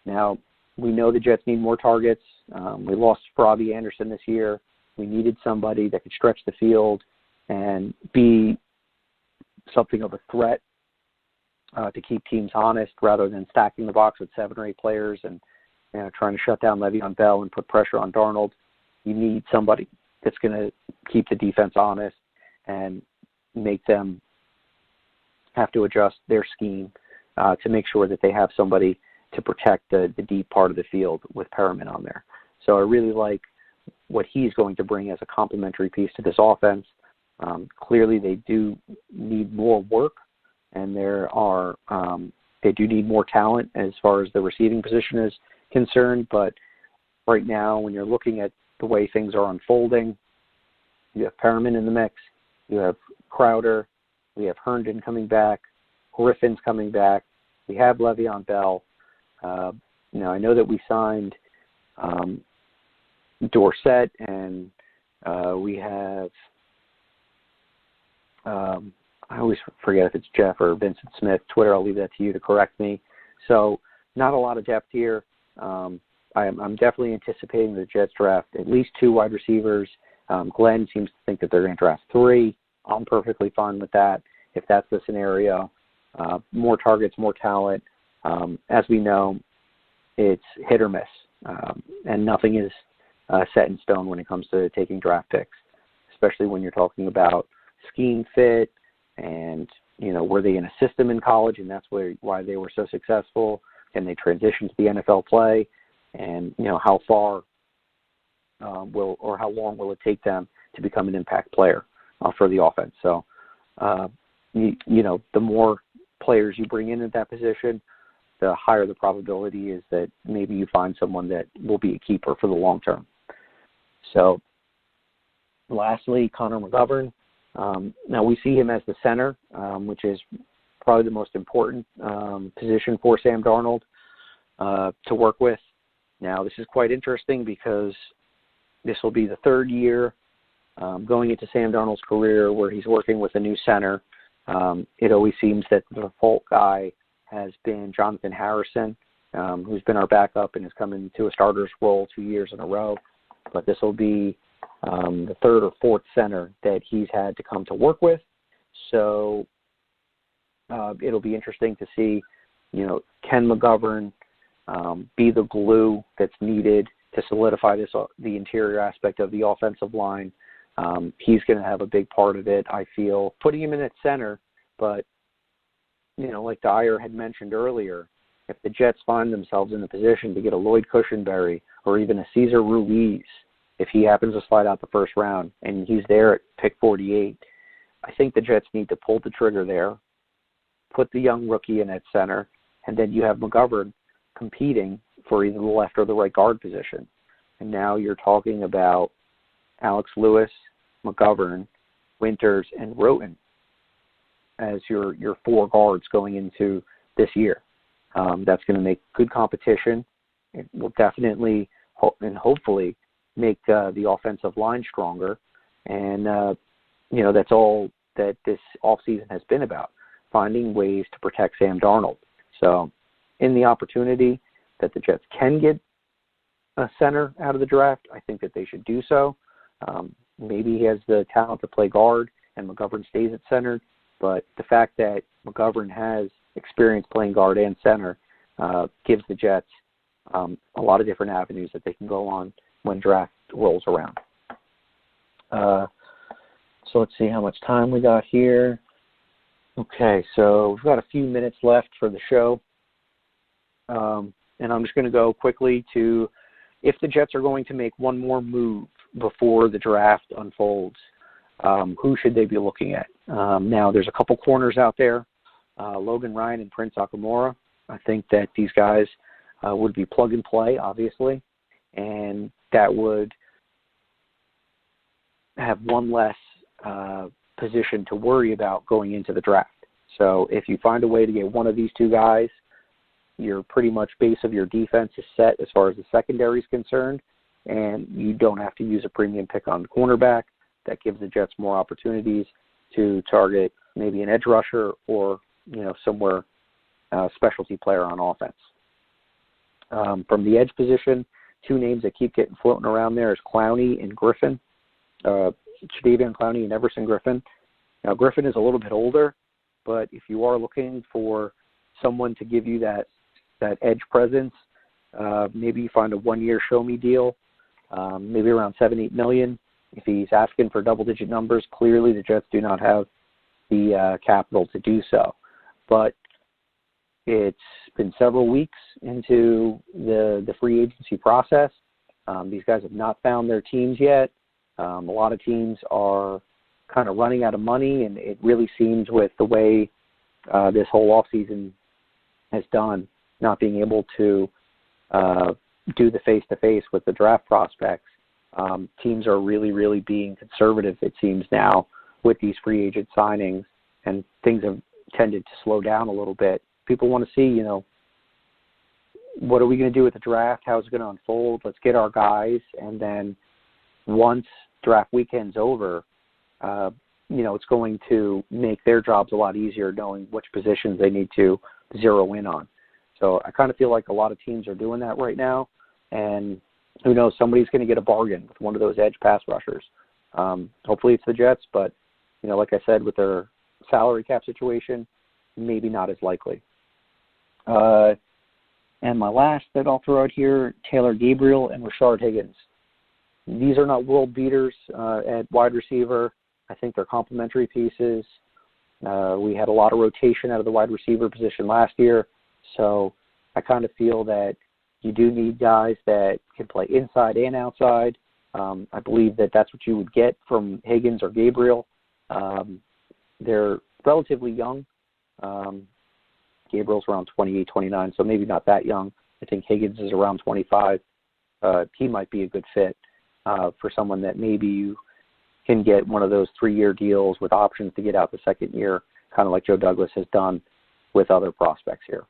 now we know the Jets need more targets. We lost Robbie Anderson this year. We needed somebody that could stretch the field and be something of a threat to keep teams honest rather than stacking the box with 7 or 8 players and trying to shut down Le'Veon Bell and put pressure on Darnold. You need somebody that's going to keep the defense honest and make them have to adjust their scheme to make sure that they have somebody to protect the deep part of the field with Perriman on there. So I really like what he's going to bring as a complementary piece to this offense. Clearly they do need more work, and they do need more talent as far as the receiving position is concerned. But right now, when you're looking at the way things are unfolding, you have Perriman in the mix, you have Crowder, we have Herndon coming back, Griffin's coming back, we have Le'Veon Bell. I know that we signed Dorsett, and we have I always forget if it's Jeff or Vincent Smith. Twitter, I'll leave that to you to correct me. So not a lot of depth here. I'm definitely anticipating the Jets draft at least 2 wide receivers. Glenn seems to think that they're going to draft 3. I'm perfectly fine with that if that's the scenario. More targets, more talent. As we know, it's hit or miss, and nothing is set in stone when it comes to taking draft picks, especially when you're talking about scheme fit and, were they in a system in college, and that's why they were so successful, and they transitioned to the NFL play, and, how far how long will it take them to become an impact player for the offense. So, the more players you bring in at that position, the higher the probability is that maybe you find someone that will be a keeper for the long term. So, lastly, Connor McGovern. Now, we see him as the center, which is probably the most important position for Sam Darnold to work with. Now, this is quite interesting because this will be the 3rd year going into Sam Darnold's career where he's working with a new center. It always seems that the default guy has been Jonathan Harrison, who's been our backup and has come into a starter's role 2 years in a row. But this will be the 3rd or 4th center that he's had to come to work with. So it'll be interesting to see, can McGovern be the glue that's needed to solidify the interior aspect of the offensive line. He's going to have a big part of it, I feel. Putting him in at center, but, like Dyer had mentioned earlier, if the Jets find themselves in a position to get a Lloyd Cushenberry or even a Cesar Ruiz, if he happens to slide out the first round and he's there at pick 48, I think the Jets need to pull the trigger there, put the young rookie in at center, and then you have McGovern competing for either the left or the right guard position. And now you're talking about Alex Lewis, McGovern, Winters, and Roten as your 4 guards going into this year. That's going to make good competition. It will definitely and hopefully make the offensive line stronger. And, that's all that this offseason has been about, finding ways to protect Sam Darnold. So in the opportunity that the Jets can get a center out of the draft, I think that they should do so. Maybe he has the talent to play guard and McGovern stays at center, but the fact that McGovern has experience playing guard and center gives the Jets a lot of different avenues that they can go on when rolls around. So let's see how much time we got here. Okay, so we've got a few minutes left for the show. And I'm just going to go quickly to if the Jets are going to make one more move before the draft unfolds, who should they be looking at? Now, there's a couple corners out there, Logan Ryan and Prince Akamora. I think that these guys would be plug and play, obviously, and that would have one less position to worry about going into the draft. So if you find a way to get one of these two guys, your pretty much base of your defense is set as far as the secondary is concerned, and you don't have to use a premium pick on the cornerback. That gives the Jets more opportunities to target maybe an edge rusher or, somewhere specialty player on offense. From the edge position, two names that keep getting floating around there is Clowney and Griffin. Jadeveon Clowney and Everson Griffin. Now, Griffin is a little bit older, but if you are looking for someone to give you that edge presence, maybe you find a one-year show-me deal, maybe around $7-8 million. If he's asking for double-digit numbers, clearly the Jets do not have the capital to do so. But it's been several weeks into the free agency process. These guys have not found their teams yet. A lot of teams are kind of running out of money, and it really seems with the way this whole offseason has done, not being able to do the face-to-face with the draft prospects. Teams are really, really being conservative, it seems now, with these free agent signings, and things have tended to slow down a little bit. People want to see, what are we going to do with the draft? How is it going to unfold? Let's get our guys, and then once draft weekend's over, it's going to make their jobs a lot easier knowing which positions they need to zero in on. So I kind of feel like a lot of teams are doing that right now, and who knows, somebody's going to get a bargain with one of those edge pass rushers. Hopefully it's the Jets, but, like I said, with their salary cap situation, maybe not as likely. And my last that I'll throw out here, Taylor Gabriel and Rashard Higgins. These are not world beaters at wide receiver. I think they're complementary pieces. We had a lot of rotation out of the wide receiver position last year, so I kind of feel that you do need guys that can play inside and outside. I believe that that's what you would get from Higgins or Gabriel. They're relatively young. Gabriel's around 28, 29, so maybe not that young. I think Higgins is around 25. He might be a good fit for someone that maybe you can get one of those 3-year deals with options to get out the second year, kind of like Joe Douglas has done with other prospects here.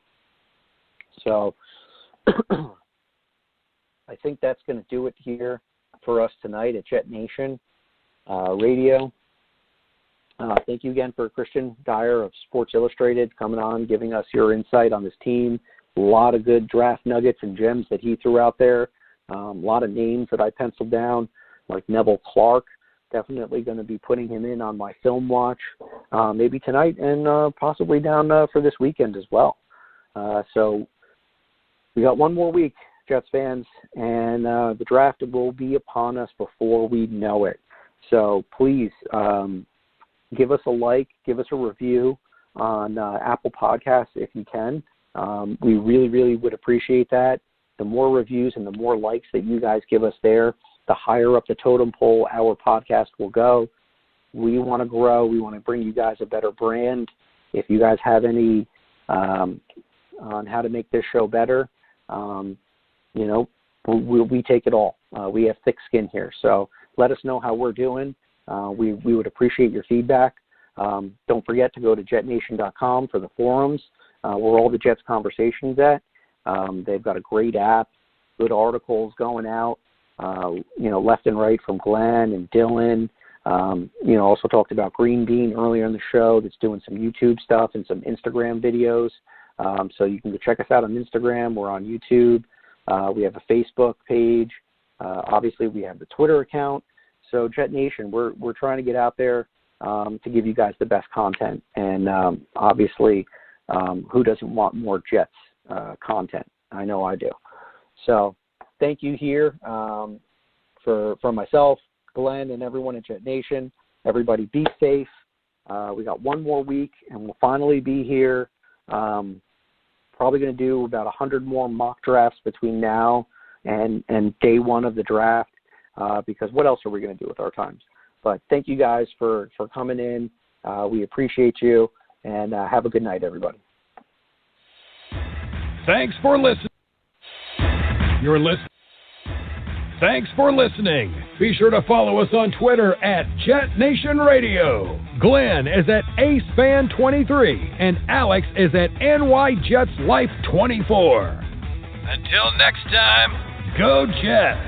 So I think that's going to do it here for us tonight at JetNation Radio. Thank you again for Kristian Dyer of Sports Illustrated coming on, giving us your insight on this team. A lot of good draft nuggets and gems that he threw out there. A lot of names that I penciled down, like Neville Clark. Definitely going to be putting him in on my film watch, maybe tonight and possibly down for this weekend as well. So we got one more week, Jets fans, and the draft will be upon us before we know it. So please give us a like, give us a review on Apple Podcasts if you can. We really, really would appreciate that. The more reviews and the more likes that you guys give us there, the higher up the totem pole our podcast will go. We want to grow. We want to bring you guys a better brand. If you guys have any on how to make this show better, we take it all. We have thick skin here. So let us know how we're doing. We would appreciate your feedback. Don't forget to go to JetNation.com for the forums where all the Jets conversations at. They've got a great app, good articles going out, left and right from Glenn and Dylan. Also talked about Green Bean earlier in the show that's doing some YouTube stuff and some Instagram videos. So you can go check us out on Instagram. We're on YouTube. We have a Facebook page. Obviously, we have the Twitter account. So Jet Nation, we're trying to get out there to give you guys the best content. And obviously, who doesn't want more Jets content? I know I do. So thank you here for for myself, Glenn, and everyone at Jet Nation, everybody be safe. We got one more week, and we'll finally be here. Probably going to do about 100 more mock drafts between now and day one of the draft, because what else are we going to do with our times? But thank you guys for coming in. We appreciate you, and have a good night, everybody. Thanks for listening. Thanks for listening. Be sure to follow us on Twitter at JetNation Radio. Glenn is at AceFan23 and Alex is at NYJetsLife24. Until next time, go Jets!